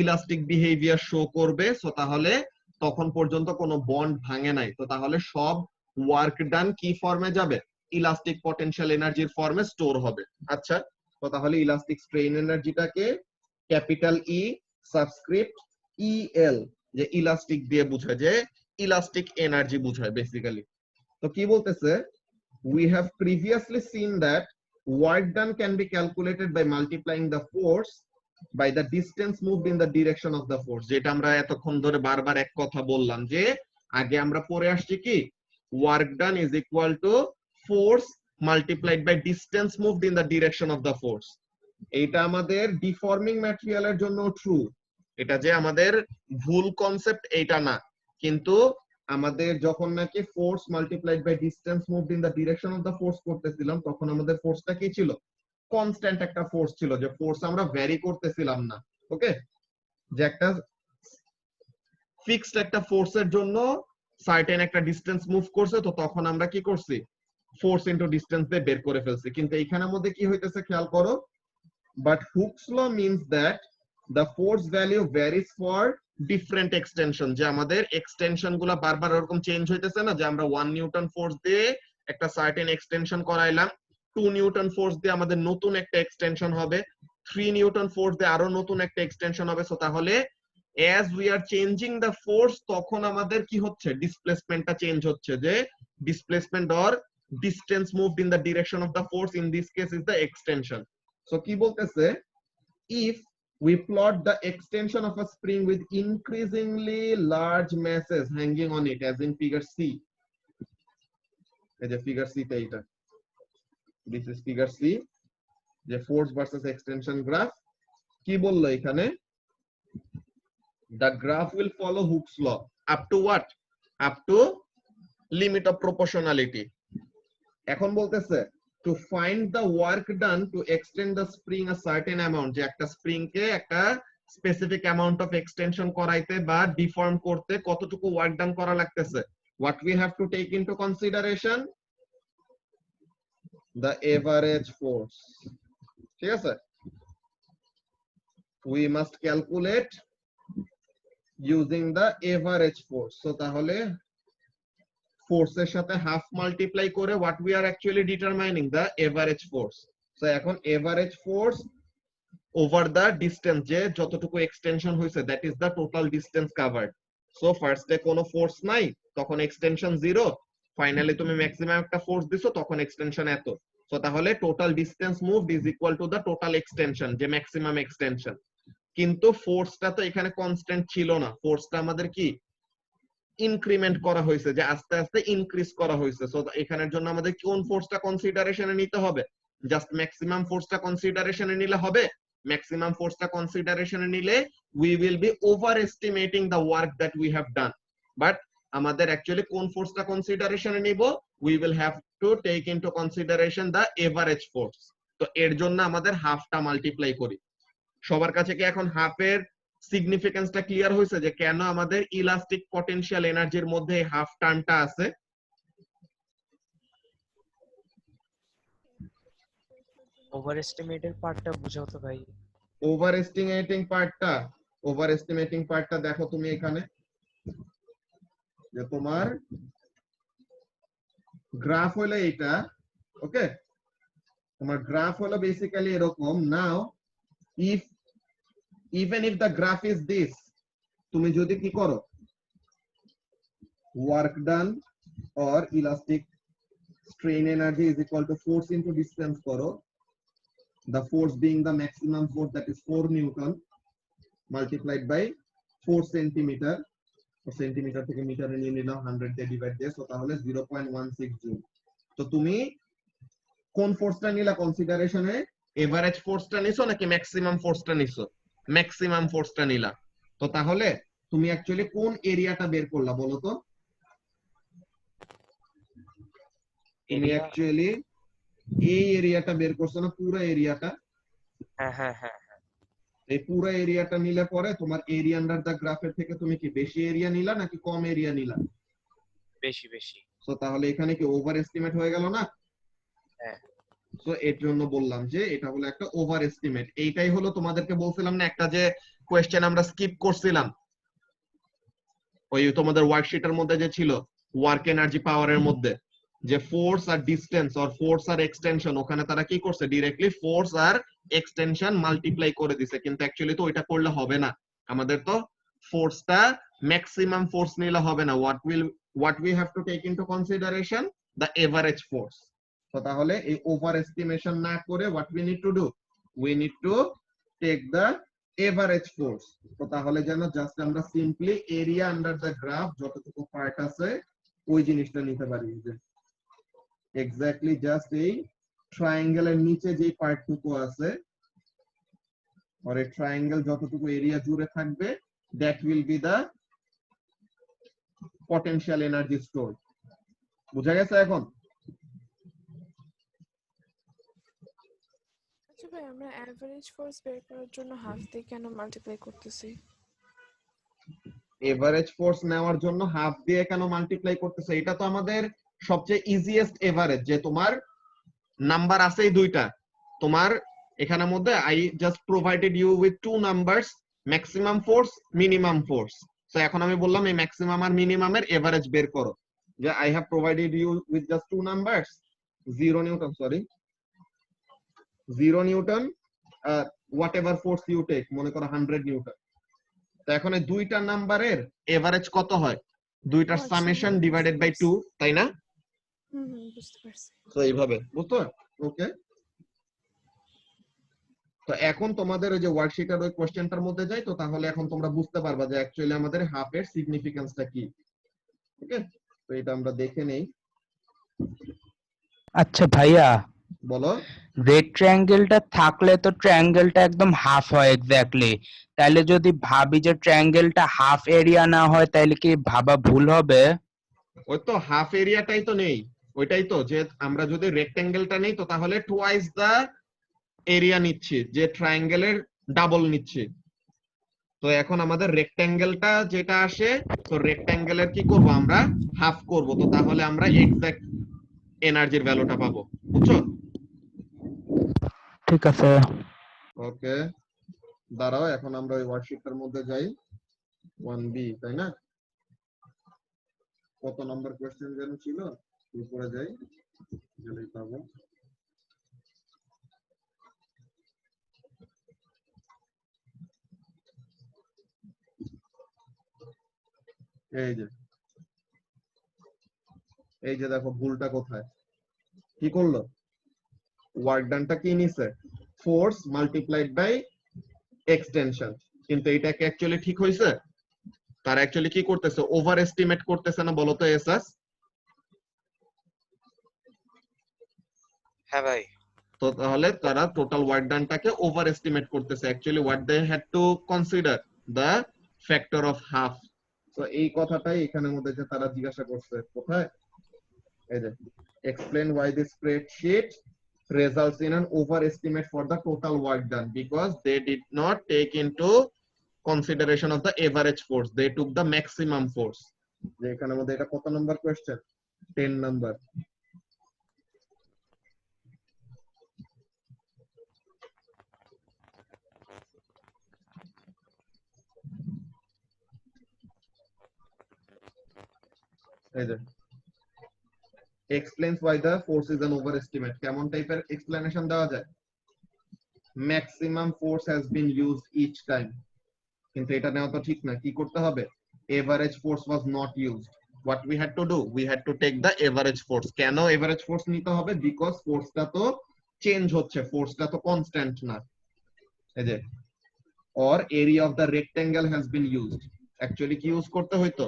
ইলাস্টিক বিহেভিয়ার শো করবে, সো তাহলে তখন পর্যন্ত কোনো বন্ড ভাঙে নাই, তো তাহলে সব ওয়ার্ক ডান কি ফর্মে যাবে, ইলাস্টিক পটেনশিয়াল এনার্জির ফর্মে স্টোর হবে। আচ্ছা, তো তাহলে ইলাস্টিক স্ট্রেইন এনার্জিটাকে capital E subscript E L যে ইলাস্টিক দিয়ে বোঝায়, যে ইলাস্টিক এনার্জি বোঝায় বেসিক্যালি। তো কি বলতেছে, we have previously seen that work done can be calculated by multiplying the force by the distance moved in the direction of the force। যেটা আমরা এতক্ষণ ধরে বারবার এক কথা বললাম, যে আগে আমরা পড়ে আসছি কি work done is equal to force multiplied by distance moved in the direction of the force। এইটা আমাদের ডিফর্মিং ম্যাটেরিয়ালের জন্য ট্রু, এটা যে আমাদের ভুল কনসেপ্ট এইটা না, কিন্তু আমাদের যখন নাকি force multiplied by distance moved in the direction of the force করতেছিলাম, তখন আমাদের ফোর্সটা কি ছিল, কনস্ট্যান্ট একটা ফোর্স ছিল, যে ফোর্স আমরা ভ্যারি করতেছিলাম না। ওকে, যে একটা ফিক্সড একটা ফোর্সের জন্য সার্টেন একটা ডিসটেন্স মুভ করছে, তো তখন আমরা কি করছি, ফোর্স ইনটু ডিসটেন্স দিয়ে বের করে ফেলছি। কিন্তু এইখানের মধ্যে কি হইতেছে খেয়াল করো, but Hooke's law means that the force value varies for different extension। যে আমাদের এক্সটেনশন গুলা বারবার এরকম চেঞ্জ হইতেছে না, যে আমরা 1 নিউটন ফোর্স দিয়ে একটা সার্টেন এক্সটেনশন করাইলাম, 2 নিউটন ফোর্স দিয়ে আমাদের নতুন একটা এক্সটেনশন হবে, 3 নিউটন ফোর্স দিয়ে আরো নতুন একটা এক্সটেনশন হবে। সো তাহলে as we are changing the force, তখন আমাদের কি হচ্ছে, ডিসপ্লেসমেন্টটা চেঞ্জ হচ্ছে, যে displacement or distance moved in the direction of the force, in this case is the extension. So কি বলতেছে, if we plot the extension of a spring with increasingly large masses hanging on it, as in figure C, এই যে figure C তে এটা, this is figure C, যে force versus extension graph, কি বললো এখানে, the graph will follow Hooke's law up to what, up to limit of proportionality। এখন বলতেছে to find the work done to extend the spring a certain amount, যে একটা স্প্রিং কে একটা স্পেসিফিক অ্যামাউন্ট অফ এক্সটেনশন করাইতে বা ডিফর্ম করতে কতটুকু ওয়ার্ক ডান করা লাগতেছে, what we have to take into consideration, the average force। ঠিক আছে, we must calculate using the average force। so তাহলে ফোর্সের সাথে হাফ মাল্টিপ্লাই করে what we are actually determining the average force। so এখন average force over the distance, যে যতটুকু এক্সটেনশন হইছে, that is the total distance covered। so first এ কোনো ফোর্স নাই, তখন এক্সটেনশন 0, ফাইনালি তুমি ম্যাক্সিমাম একটা ফোর্স দিছো, তখন এক্সটেনশন এত। so তাহলে total distance moved is equal to the total extension, যে ম্যাক্সিমাম এক্সটেনশন। কিন্তু ফোর্সটা তো এখানে কনস্ট্যান্ট ছিল না, ফোর্সটা আমাদের কি ইনক্রিমেন্ট করা হয়েছে, যে আস্তে আস্তে ইনক্রিজ করা হয়েছে। সো এখানের জন্য আমাদের কোন ফোর্সটা কনসিডারেশনে নিতে হবে, জাস্ট ম্যাক্সিমাম ফোর্সটা কনসিডারেশনে নিলে হবে। ম্যাক্সিমাম ফোর্সটা কনসিডারেশনে নিলে we will be over estimating the work that we have done, but আমাদের অ্যাকচুয়ালি কোন ফোর্সটা কনসিডারেশনে নিব, we will have to take into consideration the average force. তো এর জন্য আমাদের হাফটা মাল্টিপ্লাই করি। সবার কাছে কি এখন হাফের সিগনিফিকেন্সটা ক্লিয়ার হয়েছে, যে কেন আমাদের ইলাস্টিক পটেনশিয়াল এনার্জির মধ্যে হাফ টার্মটা আছে?
ওভার এস্টিমেটেড পার্টটা বুঝাও তো ভাই।
ওভার এস্টিমেটিং পার্টটা দেখো তুমি এখানে, যে তোমার গ্রাফ হলো এইটা। ওকে, তোমার গ্রাফ হলো বেসিক্যালি এরকম। নাও if even if the graph is this, তুমি যদি কি করো, work done or elastic strain energy is equal to force into distance করো, the force being the maximum force, that is 4 Newton multiplied by 4 centimeter, centimetre থেকে মিটারে নিয়ে নিলাম 100 দিয়ে ডিভাইড দিয়ে, সো তাহলে 0.16 জুল। তো তুমি কোন ফোর্সটা নিলা কনসিডারেশনে? এভারেজ ফোর্সটা নিছো নাকি ম্যাক্সিমাম ফোর্সটা নিছো? ম্যাক্সিমাম ফোর্সটা নিলা। তো তাহলে তুমি অ্যাকচুয়ালি কোন এরিয়াটা বের করলা বলো তো? তুমি অ্যাকচুয়ালি এই এরিয়াটা বের করছো না, পুরো এরিয়াটা?
হ্যাঁ হ্যাঁ হ্যাঁ
এই পুরো এরিয়াটা নিলে পরে তোমার এরিয়া আন্ডার দা গ্রাফের থেকে তুমি কি বেশি এরিয়া নিলা নাকি কম এরিয়া নিলা?
বেশি বেশি।
সো তাহলে এখানে কি ওভার এস্টিমেট হয়ে গেল না?
হ্যাঁ।
সো এর জন্য বললাম যে এটা হলো একটা ওভার এস্টিমেট। এইটাই হলো তোমাদেরকে বলছিলাম না, একটা যে কোশ্চেন আমরা স্কিপ করছিলাম ওই তোমাদের ওয়ার্কশিটের মধ্যে যে ছিল ওয়ার্ক এনার্জি পাওয়ারের মধ্যে, যে ফোর্স আর ডিসটেন্স আর ফোর্স আর এক্সটেনশন, ওখানে তারা কি করছে ডিরেক্টলি ফোর্স আর এক্সটেনশন মাল্টিপ্লাই করে দিছে, কিন্তু অ্যাকচুয়ালি তো ওইটা করলে হবে না। আমাদের তো ফোর্সটা ম্যাক্সিমাম ফোর্স নিলে হবে না, what we have to take into consideration the average force। তো তাহলে এই ওভার এস্টিমেশন না করে what we need to do, we need to take the average force। তো তাহলে যেন জাস্ট আমরা simply area under the graph যতটুকু পার্ট আছে ওই জিনিসটা নিতে পারি, যে এক্স্যাক্টলি জাস্ট এই ট্রায়াঙ্গেলের নিচে যে পার্টটুকু আছে আর এই ট্রায়াঙ্গেল যতটুকু এরিয়া জুড়ে থাকবে that will be the potential energy store. বুঝা গেছে এখন?
আচ্ছা ভাই, আমরা অ্যাভারেজ ফোর্স বের করার জন্য হাফ দিয়ে কেন মাল্টিপ্লাই করতেছি?
এভারেজ ফোর্স নেওয়ার জন্য হাফ দিয়ে কেন মাল্টিপ্লাই করতেছে? এটা তো আমাদের সবচেয়ে ইজিয়েস্ট এভারেজ, যে তোমার নাম্বার আছে এই দুইটা, তোমার এখানের মধ্যে I just provided you with two numbers, maximum force, minimum force. তো এখন আমি বললাম এই ম্যাক্সিমাম আর মিনিমামের এভারেজ বের করো, যে I have provided you with just two numbers, 0 newton, sorry 0 newton, whatever force you take, মনে করো 100 নিউটন। তো এখন এই দুইটা নাম্বারের এভারেজ কত হয়? দুইটার সামেশন ডিভাইডেড বাই 2, তাই না?
বুঝতে পারছি।
তো এইভাবে বুঝতো? ওকে। তো এখন তোমাদের ওই যে ওয়ার্কশিটের ওই কোশ্চেনটার মধ্যে যাই, তো তাহলে এখন তোমরা বুঝতে পারবা যে অ্যাকচুয়ালি আমাদের হাফের সিগনিফিকেন্সটা কি। ওকে, তো এটা আমরা দেখে নেই।
আচ্ছা ভাইয়া,
বলো।
রেড ট্রায়াঙ্গেলটা থাকলে তো ট্রায়াঙ্গেলটা একদম হাফ হয় এক্স্যাক্টলি, তাহলে যদি ভাবি যে ট্রায়াঙ্গেলটা হাফ এরিয়া না হয় তাহলে কি ভাবা ভুল হবে?
ওই তো হাফ এরিয়াটাই তো নেই, ওইটাই তো, যে আমরা যদি রেক্টেঙ্গেলটা নেই তো তাহলে টুয়াইস দা এরিয়া নিচ্ছি, যে ট্রায়াঙ্গেলের ডাবল নিচ্ছি। তো এখন আমাদের রেক্টেঙ্গেলটা যেটা আসে, তো রেক্টেঙ্গেলের কি করব আমরা? হাফ করব। তো তাহলে আমরা এক্সাক্ট এনার্জির ভ্যালুটা পাবো, বুঝছো?
ঠিক আছে।
ওকে, দাঁড়াও এখন আমরা ওই ওয়ার্কশিটটার মধ্যে যাই, 1B, তাই না? কত নম্বর কোশ্চেন যেন ছিল, উপরে যাই গেলেই পাবো। এই যে দেখো ভুলটা কোথায়, কি করলো? ওয়ার্ক ডানটা কি নিছে? ফোর্স মাল্টিপ্লাইড বাই এক্সটেনশন, কিন্তু এটা কি অ্যাকচুয়ালি ঠিক হইছে? তারা অ্যাকচুয়ালি কি করতেছে? ওভার এস্টিমেট করতেছে না বলো তো এসাস?
হ্যাঁ ভাই।
তো তাহলে তারা টোটাল ওয়ার্ক ডানটাকে ওভার এস্টিমেট করতেছে। Actually what they had to consider the factor of half. তো এই কথাটাই এখানের মধ্যে যে তারা জিজ্ঞাসা করছে কোথায়, এই যে explain why this spreadsheet results in an overestimate for the total work done, because they did not take into consideration of the average force, they took the maximum force। যে এখানের মধ্যে এটা কত নাম্বার কোশ্চেন? 10 নাম্বার। এই যে explains why the force is an overestimate, কেমন টাইপের এক্সপ্লেনেশন দেওয়া যায়? maximum force has been used each time, কিন্তু এটা নেওয়া তো ঠিক না, কি করতে হবে? average force was not used। what we had to do, we had to take the average force. কেন average force নিতে হবে? Because ফোর্সটা তো চেঞ্জ হচ্ছে, ফোর্সটা তো কনস্ট্যান্ট না। এই যে or area of the rectangle has been used, actually কি ইউজ করতে হইতো,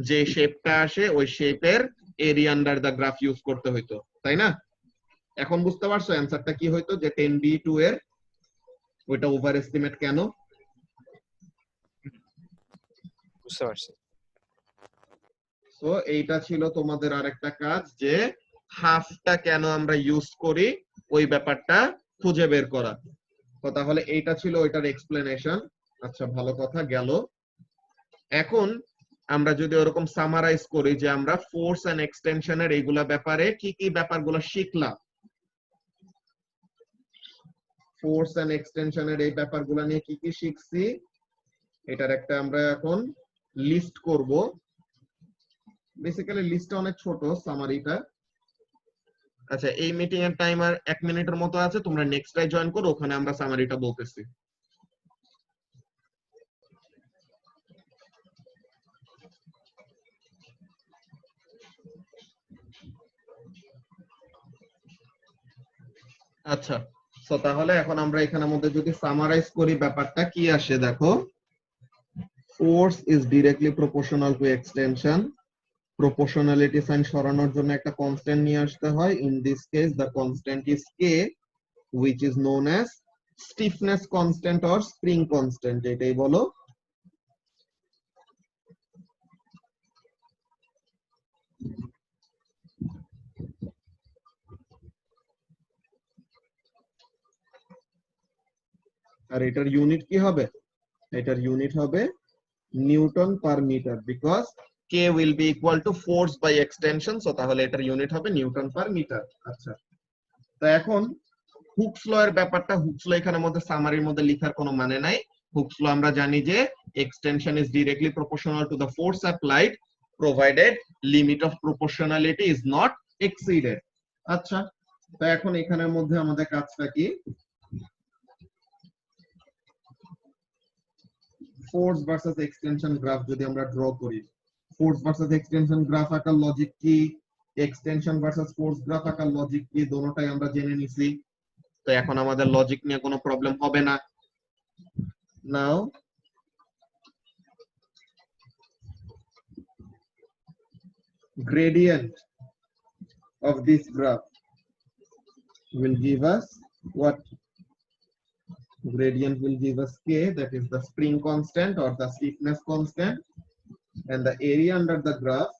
যে শেপটা আসে ওই শেপের area under the graph use করতে হইতো, তাই না? এখন বুঝতে পারছো অ্যানসারটা কি হইতো, যে 10b2 এর ওইটা ওভার এস্টিমেট কেন?
বুঝতে পারছি।
সো এইটা ছিল তোমাদের আরেকটা কাজ, যে হাফটা কেন আমরা ইউজ করি ওই ব্যাপারটা খুঁজে বের করা। তো তাহলে এইটা ছিল ওইটার এক্সপ্লেনেশন। আচ্ছা, ভালো কথা গেল। এখন আমরা যদি ওরকম সামারাইজ করি যে আমরা ফোর্স এন্ড এক্সটেনশনের এইগুলা ব্যাপারে কি কি ব্যাপারগুলো শিখলাম, ফোর্স এন্ড এক্সটেনশনের এই ব্যাপারগুলো নিয়ে কি কি শিখছি, এটার একটা আমরা এখন লিস্ট করব। বেসিক্যালি লিস্টটা অনেক ছোট, সামারিটা। আচ্ছা, এই মিটিং এর টাইম আর 1 মিনিটের মতো আছে, তোমরা নেক্সট টাই জয়েন করো, ওখানে আমরা সামারিটা বলতেছি। আচ্ছা, সো তাহলে এখন আমরা এখানের মধ্যে যদি সামারাইজ করি ব্যাপারটা কি আসে, দেখো, force is directly proportional to extension. Proportionality sign সরানোর জন্য একটা কনস্ট্যান্ট নিয়ে আসতে হয়। In this case the constant is K, which is known as stiffness constant or spring constant, এটাই বলো। আর এটার ইউনিট কি হবে? এটার ইউনিট হবে newton per metre, because K will be equal to force by extension, so তাহলে এটার ইউনিট হবে নিউটন পার মিটার। আচ্ছা, তো এখন হুকস ল এর ব্যাপারটা, হুকস ল এখানের মধ্যে সামারির মধ্যে লেখার কোনো মানে নাই। হুকস ল আমরা জানি যে extension is directly proportional to the force applied provided limit of proportionality is not exceeded. আচ্ছা, তো এখন এখানের মধ্যে আমাদের কাজটা কি, ফোর্স ভার্সেস এক্সটেনশন গ্রাফ যদি আমরা ড্র করি, ফোর্স ভার্সেস এক্সটেনশন গ্রাফ আঁকার লজিক কি, এক্সটেনশন ভার্সেস ফোর্স গ্রাফ আঁকার লজিক কি, দোনোটাই আমরা জেনে নিছি। তো এখন আমাদের লজিক নিয়ে কোনো প্রবলেম হবে না। নাও gradient of this graph will give us what? Gradient will give us k, that is the spring constant or the stiffness constant, and the area under the graph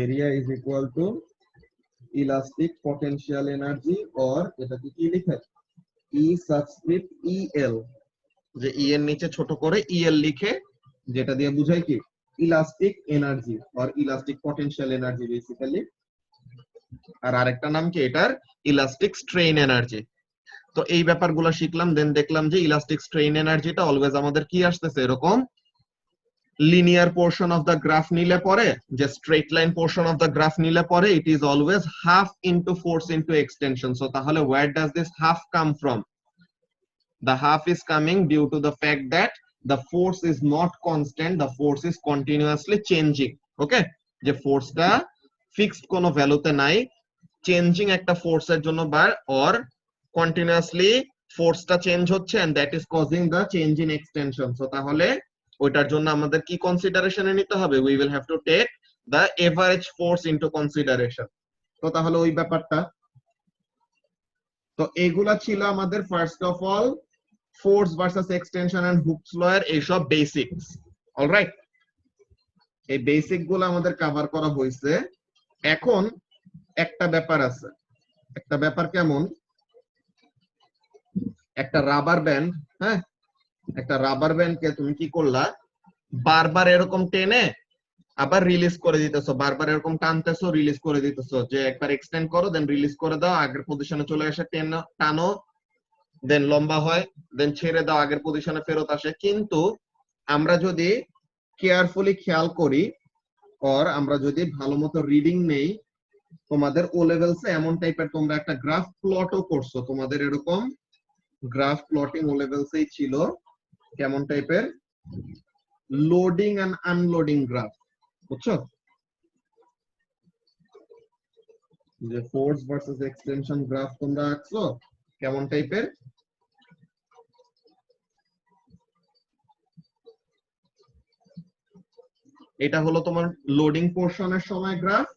area is equal to elastic potential energy, or এটাকে কি লিখে, E subscript EL, যে E এর নিচে ছোট করে EL লিখে, যেটা দিয়ে বুঝাই কি elastic energy or elastic potential energy basically. আর আরেকটা নাম কি এটার, ইলাস্টিক স্ট্রেইন এনার্জি। তো এই ব্যাপারগুলো শিখলাম, দেন দেখলাম যে ইলাস্টিক স্ট্রেইন এনার্জিটা অলওয়েজ আমাদের কি আসতেছে, এরকম linear portion of the graph নিলে পরে, যে straight line portion of the graph নিলে পরে it is always half into force into extension. So তাহলে where does this half come from? The half is coming due to the fact that the force is not constant, the force is continuously changing. Okay, যে ফোর্সটা ফিক্সড কোনো ভ্যালুতে নাই, চেঞ্জিং একটা ফোর্সের জন্য বা or continuously ফোর্সটা চেঞ্জ হচ্ছে, and that is causing the change in extension. So তাহলে ওইটার জন্য আমাদের কি কনসিডারেশনে নিতে হবে? We will have to take the average force into consideration. তো তাহলে ওই ব্যাপারটা, তো এগুলা ছিল আমাদের first of all force versus extension and Hooke's law এর এইসব বেসিকস। অলরাইট, এই বেসিক গুলো আমাদের কভার করা হয়েছে। এখন একটা ব্যাপার আছে, একটা ব্যাপার কেমন, একটা রাবার ব্যান্ড, হ্যাঁ, একটা রাবার ব্যান্ডকে তুমি কি করলা, বারবার এরকম টেনে আবার রিলিজ করে দিতেছো, বারবার এরকম টানতেছো রিলিজ করে দিতেছো, যে একবার এক্সটেন্ড করো দেন রিলিজ করে দাও, আগের পজিশনে চলে আসে, টানো দেন লম্বা হয়, দেন ছেড়ে দাও, আগের পজিশনে ফেরত আসে। কিন্তু আমরা যদি কেয়ারফুলি খেয়াল করি, অর আমরা যদি ভালো মতো রিডিং নেই, তোমাদের ও লেভেলসে এমন টাইপের তোমরা একটা গ্রাফ প্লটও করছো, তোমাদের এরকম গ্রাফ প্লটিং ও লেভেলসেই ছিল, কেমন টাইপের লোডিং এন্ড আনলোডিং গ্রাফ, বুঝছো? যে ফোর্স ভার্সেস এক্সটেনশন গ্রাফ তোমরা আঁকছো কেমন টাইপের, এটা হলো তোমার লোডিং পোর্শনের সময় গ্রাফ।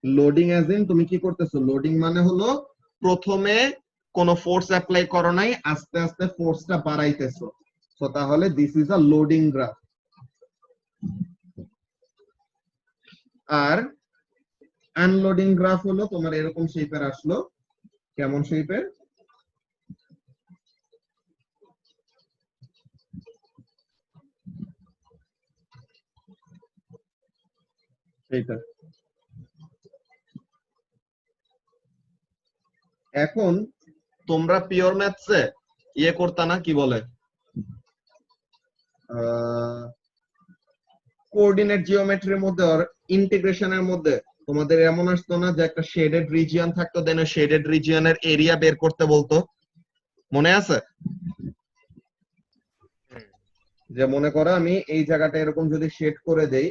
লোডিং এজ ইন তুমি কি করতেছো, লোডিং মানে হলো প্রথমে কোনো ফোর্স অ্যাপ্লাই করো নাই, আস্তে আস্তে ফোর্সটা বাড়াইতেছো, তো তাহলে this is a loading graph. আর আনলোডিং গ্রাফ হলো তোমার এরকম শেপের আসলো, কেমন শেপের, এইটা। এখন তোমরা পিওর ম্যাথসে ইয়ে করতা না, কি বলে কোঅর্ডিনেট জিওমেট্রির মধ্যে আর ইন্টিগ্রেশনের মধ্যে তোমাদের এমন আসতো না যে একটা শেডেড রিজিয়ন থাকতো, দেন ওই শেডেড রিজিয়নের এরিয়া বের করতে বলতো, মনে আছে? যে মনে করো আমি এই জায়গাটা এরকম যদি শেড করে দেই,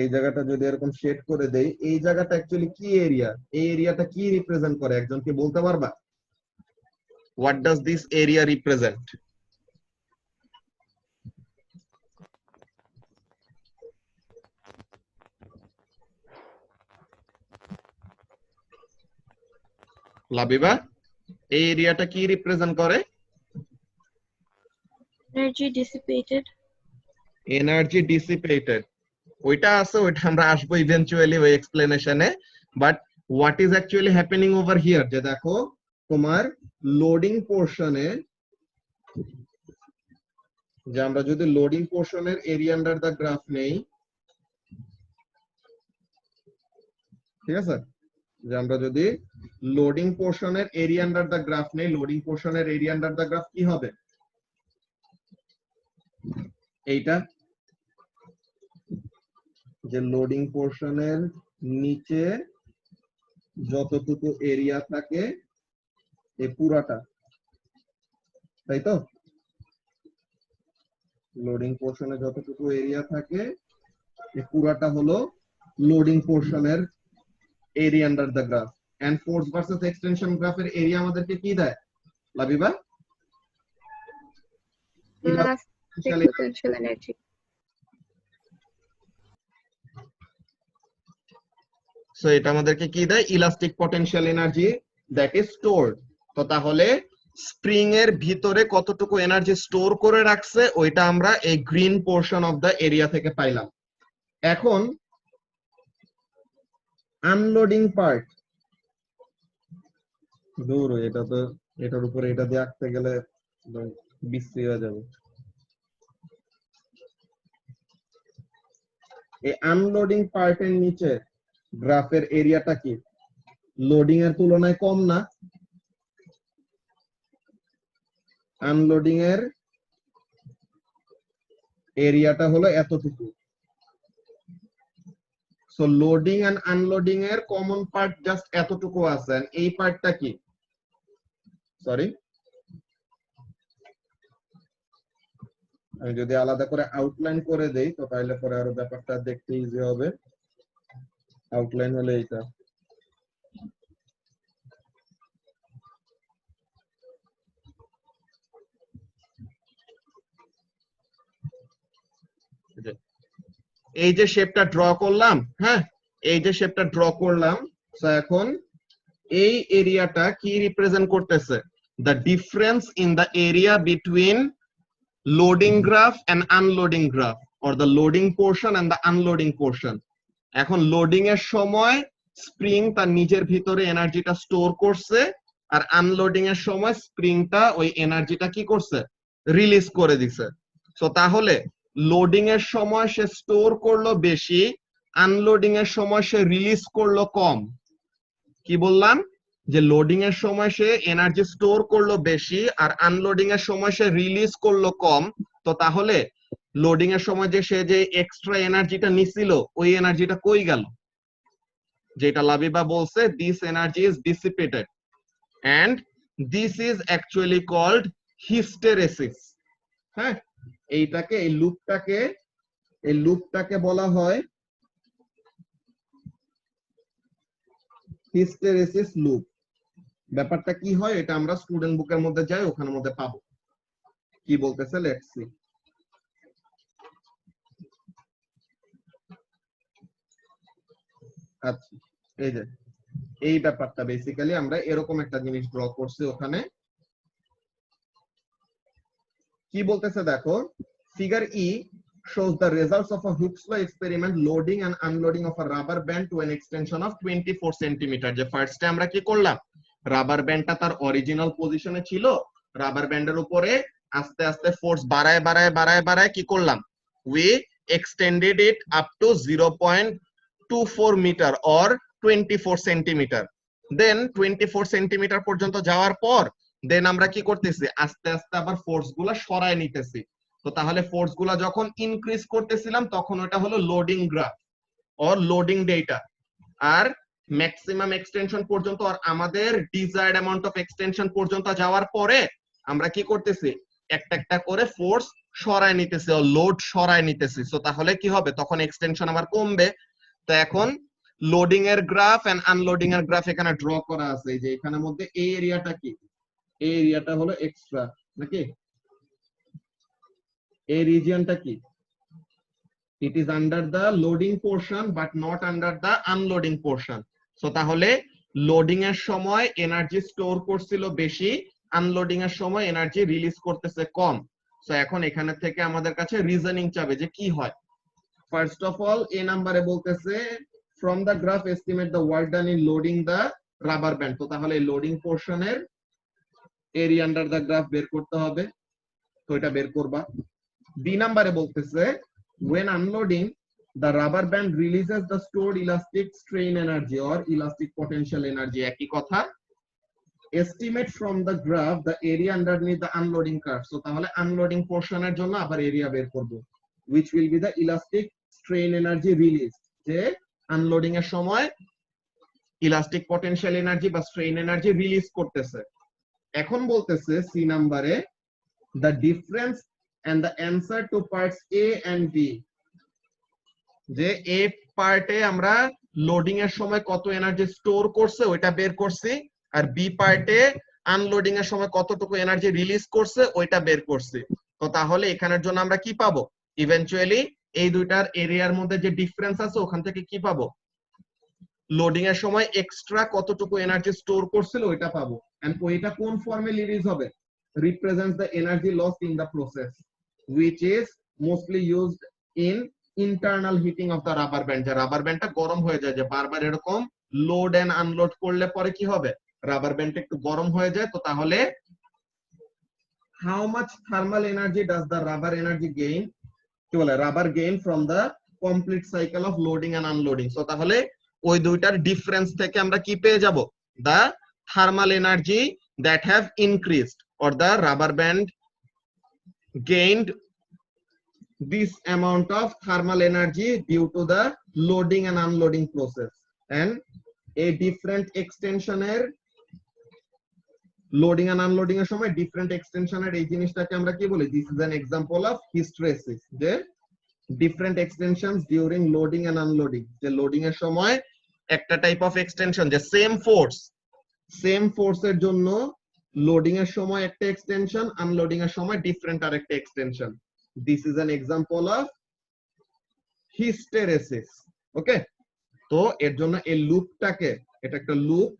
এই জায়গাটা যদি এরকম শেড করে দেই, এই জায়গাটা অ্যাকচুয়ালি কি এরিয়া, এই এরিয়াটা কি রিপ্রেজেন্ট করে, একজন কি বলতে পারবা? What does this area represent? Labiba, এই এরিয়াটা কি রিপ্রেজেন্ট করে?
Energy dissipated.
এনার্জি ডিসিপেটেড, ওইটা আছে, ওইটা আমরা আসবো ইভেন্চুয়ালি ওই এক্সপ্লেনেশনে। But what is actually happening over here, যে দেখো তোমার লোডিং পোর্শনে, যে আমরা যদি লোডিং পোর্শনের এরিয়া আন্ডার দা গ্রাফ নেই, ঠিক আছে, যে আমরা যদি লোডিং পোর্শনের এরিয়া আন্ডার দা গ্রাফ নেই, লোডিং পোর্শনের এরিয়া আন্ডার দা গ্রাফ কি হবে, এইটা, যে লোডিং পোর্শনের নিচে যতটুকু এরিয়া থাকে এই পুরাটা, তাই তো? লোডিং পোর্শনে যতটুকু এরিয়া থাকে এই পুরাটা হলো লোডিং পোর্শনের area under the graph. And force versus extension গ্রাফের এরিয়া আমাদেরকে কি দেয় Labiba?
Elastic potential energy.
So এটা আমাদেরকে কি দেয়? Elastic potential energy that is stored. তো তাহলে স্প্রিং এর ভিতরে কতটুকু এনার্জি স্টোর করে রাখছে ওইটা আমরা এই green portion of the area থেকে পাইলাম। এখন আনলোডিং পার্ট, দূর, এটা তো এটার উপরে এটা দিয়ে আঁকতে গেলে বিশ্রী হয়ে যাবে। এই আনলোডিং পার্টের নিচে গ্রাফের এরিয়াটা কি লোডিং এর তুলনায় কম না? আনলোডিং এর এরিয়াটা হলো এতটুকু। সো লোডিং এন্ড আনলোডিং এর কমন পার্ট জাস্ট এতটুকু আছে। এই পার্টটা কি, সরি, আমি যদি আলাদা করে আউটলাইন করে দেই তো তাহলে পরে আরো ব্যাপারটা দেখতে ইজি হবে। আউটলাইন হলে এইটা, এই যে শেপটা ড্র করলাম, হ্যাঁ, এই যে শেপটা ড্র করলাম, তো এখন এই এরিয়াটা কি রিপ্রেজেন্ট করতেছে? The difference in the area between loading graph and unloading graph, or the loading portion and the unloading portion. এখন লোডিং এর সময় স্প্রিং তার নিজের ভিতরে এনার্জিটা স্টোর করছে, আর আনলোডিং এর সময় স্প্রিংটা ওই এনার্জিটা কি করছে? রিলিজ করে দিছে। সো তাহলে লোডিং এর সময় সে স্টোর করলো বেশি, আনলোডিং এর সময় সে রিলিজ করলো কম। কি বললাম? যে লোডিং এর সময় সে এনার্জি স্টোর করলো বেশি আর আনলোডিং এর সময় সে রিলিজ করলো কম, তো তাহলে লোডিং এর সময় যে সে যে এক্সট্রা এনার্জিটা নিছিল ওই এনার্জিটা কই গেল? যেটা লাবিবা বলছে, this energy is dissipated and this is actually called hysteresis. হ্যাঁ, এইটাকে এই লুপটাকে বলা হয় হিস্টেরেসিস লুপ। ব্যাপারটা কি হয় এটা আমরা স্টুডেন্ট বুকের মধ্যে যাই, ওখানের মধ্যে পাবো কি বলতেছে। Let's see. আচ্ছা, এই যে এই ব্যাপারটা বেসিক্যালি আমরা এরকম একটা জিনিস ড্র করছি। ওখানে কি বলতেছে দেখো, figure E shows the results of a Hooke's law experiment loading and unloading of a rubber band to an extension of 24 centimeter। যে ফার্স্টে আমরা কি করলাম, রাবার ব্যান্ডটা তার অরিজিনাল পজিশনে ছিল, রাবার ব্যান্ডের উপরে আস্তে আস্তে ফোর্স বাড়ায় বাড়ায় বাড়ায় বাড়ায় কি করলাম, we extended it up to 0.24 meter or 24 centimeter। Then 24 centimetre পর্যন্ত যাওয়ার পর দেন আমরা কি করতেছি, আস্তে আস্তে আবার ফোর্স গুলা সরায় নিতেছি। তো তাহলে ফোর্স গুলা যখন ইনক্রিজ করতেছিলাম তখন ওটা হলো loading graph or loading data. আর ম্যাক্সিমাম এক্সটেনশন পর্যন্ত আর আমাদের ডিজায়ার্ড অ্যামাউন্ট অফ এক্সটেনশন পর্যন্ত যাওয়ার পরে আমরা কি করতেছি, একটা একটা করে ফোর্স সরায় নিতেছি ও লোড সরায় নিতেছি। সো তাহলে কি হবে, তখন এক্সটেনশন আবার কমবে। তো এখন লোডিং এর গ্রাফ এন্ড আনলোডিং এর গ্রাফ এখানে ড্র করা আছে। এই যে এখানের মধ্যে এই এরিয়াটা কি, এই এরিয়াটা হলো এক্সট্রা নাকি, এই রিজিয়নটা কি, it is under the loading portion but not under the unloading portion। So তাহলে লোডিং এর সময় এনার্জি স্টোর করছিল বেশি, আনলোডিং এর সময় এনার্জি রিলিজ করতেছে কম। সো এখন এখানে থেকে আমাদের কাছে রিজনিং চাবে যে কি হয়। ফার্স্ট অফ অল এ নাম্বারে বলতেছে from the graph estimate the work done in loading the rubber band। তো তাহলে লোডিং পোরশনের এরিয়া আন্ডার দা গ্রাফ বের করতে হবে, তো এটা বের করবা। বি নাম্বারে বলতেছে when unloading the rubber band releases the stored elastic strain energy or elastic potential energy। একই কথা, estimate from the graph the area underneath the unloading curve। so তাহলে আনলোডিং পোরশনের জন্য আবার এরিয়া বের করব, which will be the elastic strain energy released। যে আনলোডিং এর সময় ইলাস্টিক পটেনশিয়াল এনার্জি বা স্ট্রেইন এনার্জি রিলিজ করতেছে। এখন বলতেছে সি নাম্বারে the difference and the answer to parts A and B। যে এ পার্টে আমরা লোডিং এর সময় কত এনার্জি স্টোর করছে ওইটা বের করছি, আর বি পার্টে আনলোডিং এর সময় কতটুকু এনার্জি রিলিজ করছে ওইটা বের করছি। তো তাহলে এখানের জন্য আমরা কি পাবো, ইভেন্চুয়ালি এই দুইটার এরিয়ার মধ্যে যে ডিফারেন্স আছে ওখান থেকে কি পাবো, লোডিং এর সময় এক্সট্রা কতটুকু এনার্জি স্টোর করছিল ওইটা পাবো। এন্ড ওইটা কোন ফর্মে রিলিজ হবে, represents the energy lost in the process which is mostly used in internal heating of the rubber band। যে রাবার ব্যান্ডটা গরম হয়ে যায়, যে বারবার এরকম লোড এন্ড আনলোড করলে পরে কি হবে, রাবার ব্যান্ডটা একটু গরম হয়ে যায়। তো তাহলে how much thermal energy does the rubber energy gain, কি বলে rubber gain from the complete cycle of loading and unloading। so তাহলে ওই দুইটার ডিফারেন্স থেকে আমরা কি পেয়ে যাব, the thermal energy that have increased or the rubber band gained this amount of thermal energy due to the loading and unloading process। and a different extension এর লোডিং এন্ড আনলোডিং এর সময় ডিফারেন্ট এক্সটেনশনের এই জিনিসটাকে আমরা কি বলি, this is an example of hysteresis. যে different extensions during loading and unloading, যে লোডিং এর সময় একটা টাইপ অফ এক্সটেনশন, যে সেম ফোর্স এর জন্য লোডিং এর সময় একটা এক্সটেনশন, আনলোডিং এর সময় ডিফারেন্ট আরেকটা extension. This is an example of hysteresis. Okay, তো এর জন্য এই লুপটাকে, এটা একটা লুপ,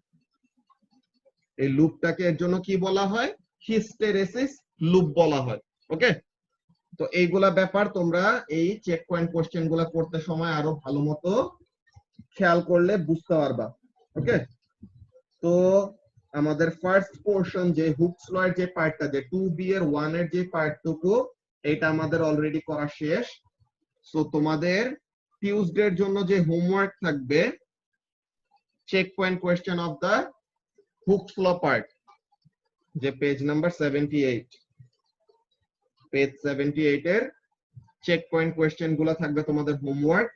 এই লুপটাকে এর জন্য কি বলা হয়, হিস্টেরেসিস লুপ বলা হয়। ওকে, তো এইগুলা ব্যাপার তোমরা এই চেক পয়েন্ট কোশ্চেন গুলা করতে সময় আরো ভালো মতো খেয়াল করলে বুঝতে পারবা। ওকে, তো আমাদের ফার্স্ট পোরশন যে হুকস ল এর যে পার্টটা, যে 2b এর 1 এর যে পার্টটুকু, এটা আমাদের অলরেডি করা শেষ। সো তোমাদের টিউসডে এর জন্য যে হোমওয়ার্ক থাকবে, check point question of the Hooke's law part, যে পেজ নাম্বার 78, পেজ 78 এর চেক পয়েন্ট কোয়েশ্চেন গুলো থাকবে তোমাদের হোমওয়ার্ক।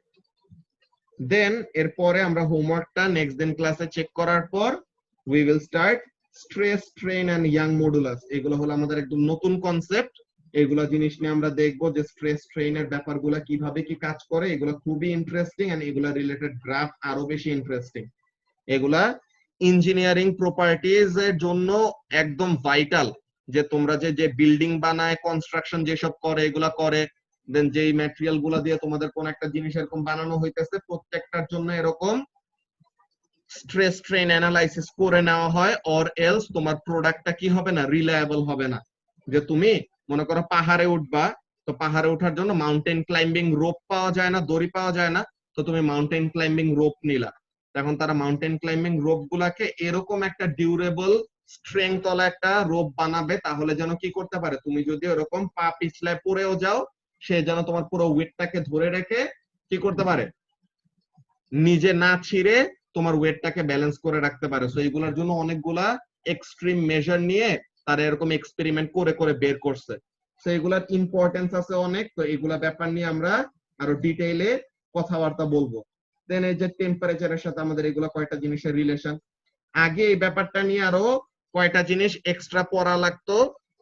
দেন এরপরে আমরা হোমওয়ার্কটা নেক্সট দিন ক্লাসে চেক করার পর we will start stress, strain and Young modulus. এগুলো হলো আমাদের একদম নতুন কনসেপ্ট। এগুলা জিনিস নিয়ে আমরা দেখবো যে স্ট্রেস স্ট্রেইনের ব্যাপারগুলো কিভাবে কি কাজ করে। এগুলো খুবই ইন্টারেস্টিং এন্ড এগুলা রিলেটেড গ্রাফ আরো বেশি ইন্টারেস্টিং। এগুলা ইঞ্জিনিয়ারিং প্রপার্টিজ এর জন্য একদম ভাইটাল, যে তোমরা যে বিল্ডিং বানায়, কনস্ট্রাকশন যেসব করে এগুলা করে, দেন যেই ম্যাটেরিয়াল গুলা দিয়ে তোমাদের কোন একটা জিনিস এরকম বানানো হইতেছে, প্রত্যেকটার জন্য এরকম স্ট্রেস স্ট্রেন অ্যানালাইসিস করে নেওয়া হয়, অর এলস তোমার প্রোডাক্টটা কি হবে না, রিলায়েবল হবে না। যে তুমি মনে করো পাহাড়ে উঠবা, তো পাহাড়ে ওঠার জন্য মাউন্টেন ক্লাইম্বিং রোপ পাওয়া যায় না, দড়ি পাওয়া যায় না, তো তুমি মাউন্টেন ক্লাইম্বিং রোপ নিলা। এখন তারা মাউন্টেন ক্লাইম্বিং রোপ গুলাকে এরকম একটা ডিউরেবল স্ট্রেংথ ওয়ালা একটা রোপ বানাবে, তাহলে যেন কি করতে পারে, তুমি যদি ওরকম পা পিছলায় পড়েও যাও, সে যেন তোমার পুরো ওয়েটটাকে ধরে রেখে কি করতে পারে, নিজে না ছিঁড়ে তোমার ওয়েটটাকে ব্যালেন্স করে রাখতে পারে। সো এইগুলোর জন্য অনেকগুলা এক্সট্রিম মেজার নিয়ে তারা এরকম এক্সপেরিমেন্ট করে করে বের করছে। সো এগুলার ইম্পর্টেন্স আছে অনেক, তো এগুলা ব্যাপার নিয়ে আমরা আরো ডিটেইলে কথাবার্তা বলবো। দেন এই যে টেম্পারেচারের সাথে আমাদের এগুলা কয়টা জিনিসের রিলেশন, আগে এই ব্যাপারটা নিয়ে আরো কয়টা জিনিস এক্সট্রা পড়া লাগতো,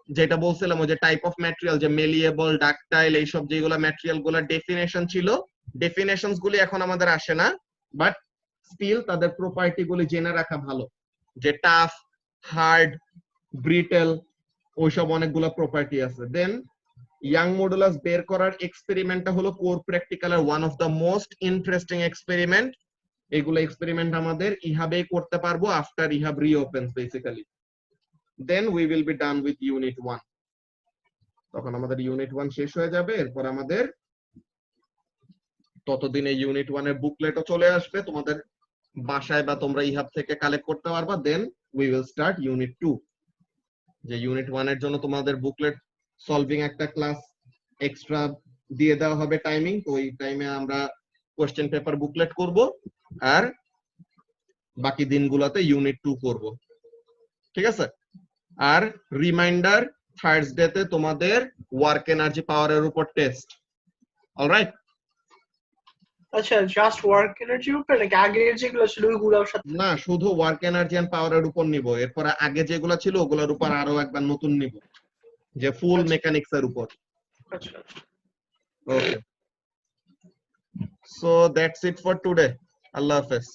যেটা বলছিলাম ওই যে টাইপ অফ ম্যাটেরিয়াল, যে মেলিয়েবল, ডাকটাইল, এইসব যেগুলো ম্যাটেরিয়াল গুলা ডেফিনেশন ছিল, ডেফিনেশনস গুলি এখন আমাদের আসে না, বাট স্টিল তাদের প্রপার্টি গুলি জেনে রাখা ভালো, যে টাফ, হার্ড, ব্রিটেল, ওইসব অনেকগুলো প্রপার্টি আছে। দেন ইয়াং মডুলাস বের করার এক্সপেরিমেন্টটা হলো কোর প্র্যাকটিক্যালের one of the most interesting experiment. এগুলো এক্সপেরিমেন্ট আমাদের ইহাবেই করতে পারবো আফটার ইহাব reopens basically. Then we will be done with unit 1। তখন আমাদের ইউনিট 1 শেষ হয়ে যাবে, এরপর আমাদের ততদিনে ইউনিট 1 এর বুকলেটও চলে আসবে তোমাদের বাসায়, বা তোমরা ইহাব থেকে কালেক্ট করতে পারবা। Then we will start unit 2, যে ইউনিট 1 এর জন্য তোমাদের বুকলেট সলভিং একটা ক্লাস এক্সট্রা দিয়ে দেওয়া হবে টাইমিং, তো ওই টাইমে আমরা কোশ্চেন পেপার বুকলেট করব, আর বাকি দিনগুলোতে ইউনিট 2 করব, ঠিক আছে। আর রিমাইন্ডার থার্সডে তে তোমাদের ওয়ার্ক এনার্জি পাওয়ারের উপর টেস্ট। অলরাইট,
আচ্ছা, জাস্ট ওয়ার্ক এনার্জির উপর নাকি আগের যেগুলো ছিল ওইগুলোর সাথে?
না, শুধু ওয়ার্ক এনার্জি এন্ড পাওয়ারের উপর নিব, এরপর আগে যেগুলো ছিল ওগুলোর উপর আরো একবার নতুন নিব, যে ফুল মেকানিক্স এর উপর।
আচ্ছা,
okay, so that's it for today. আল্লাহ হাফেজ।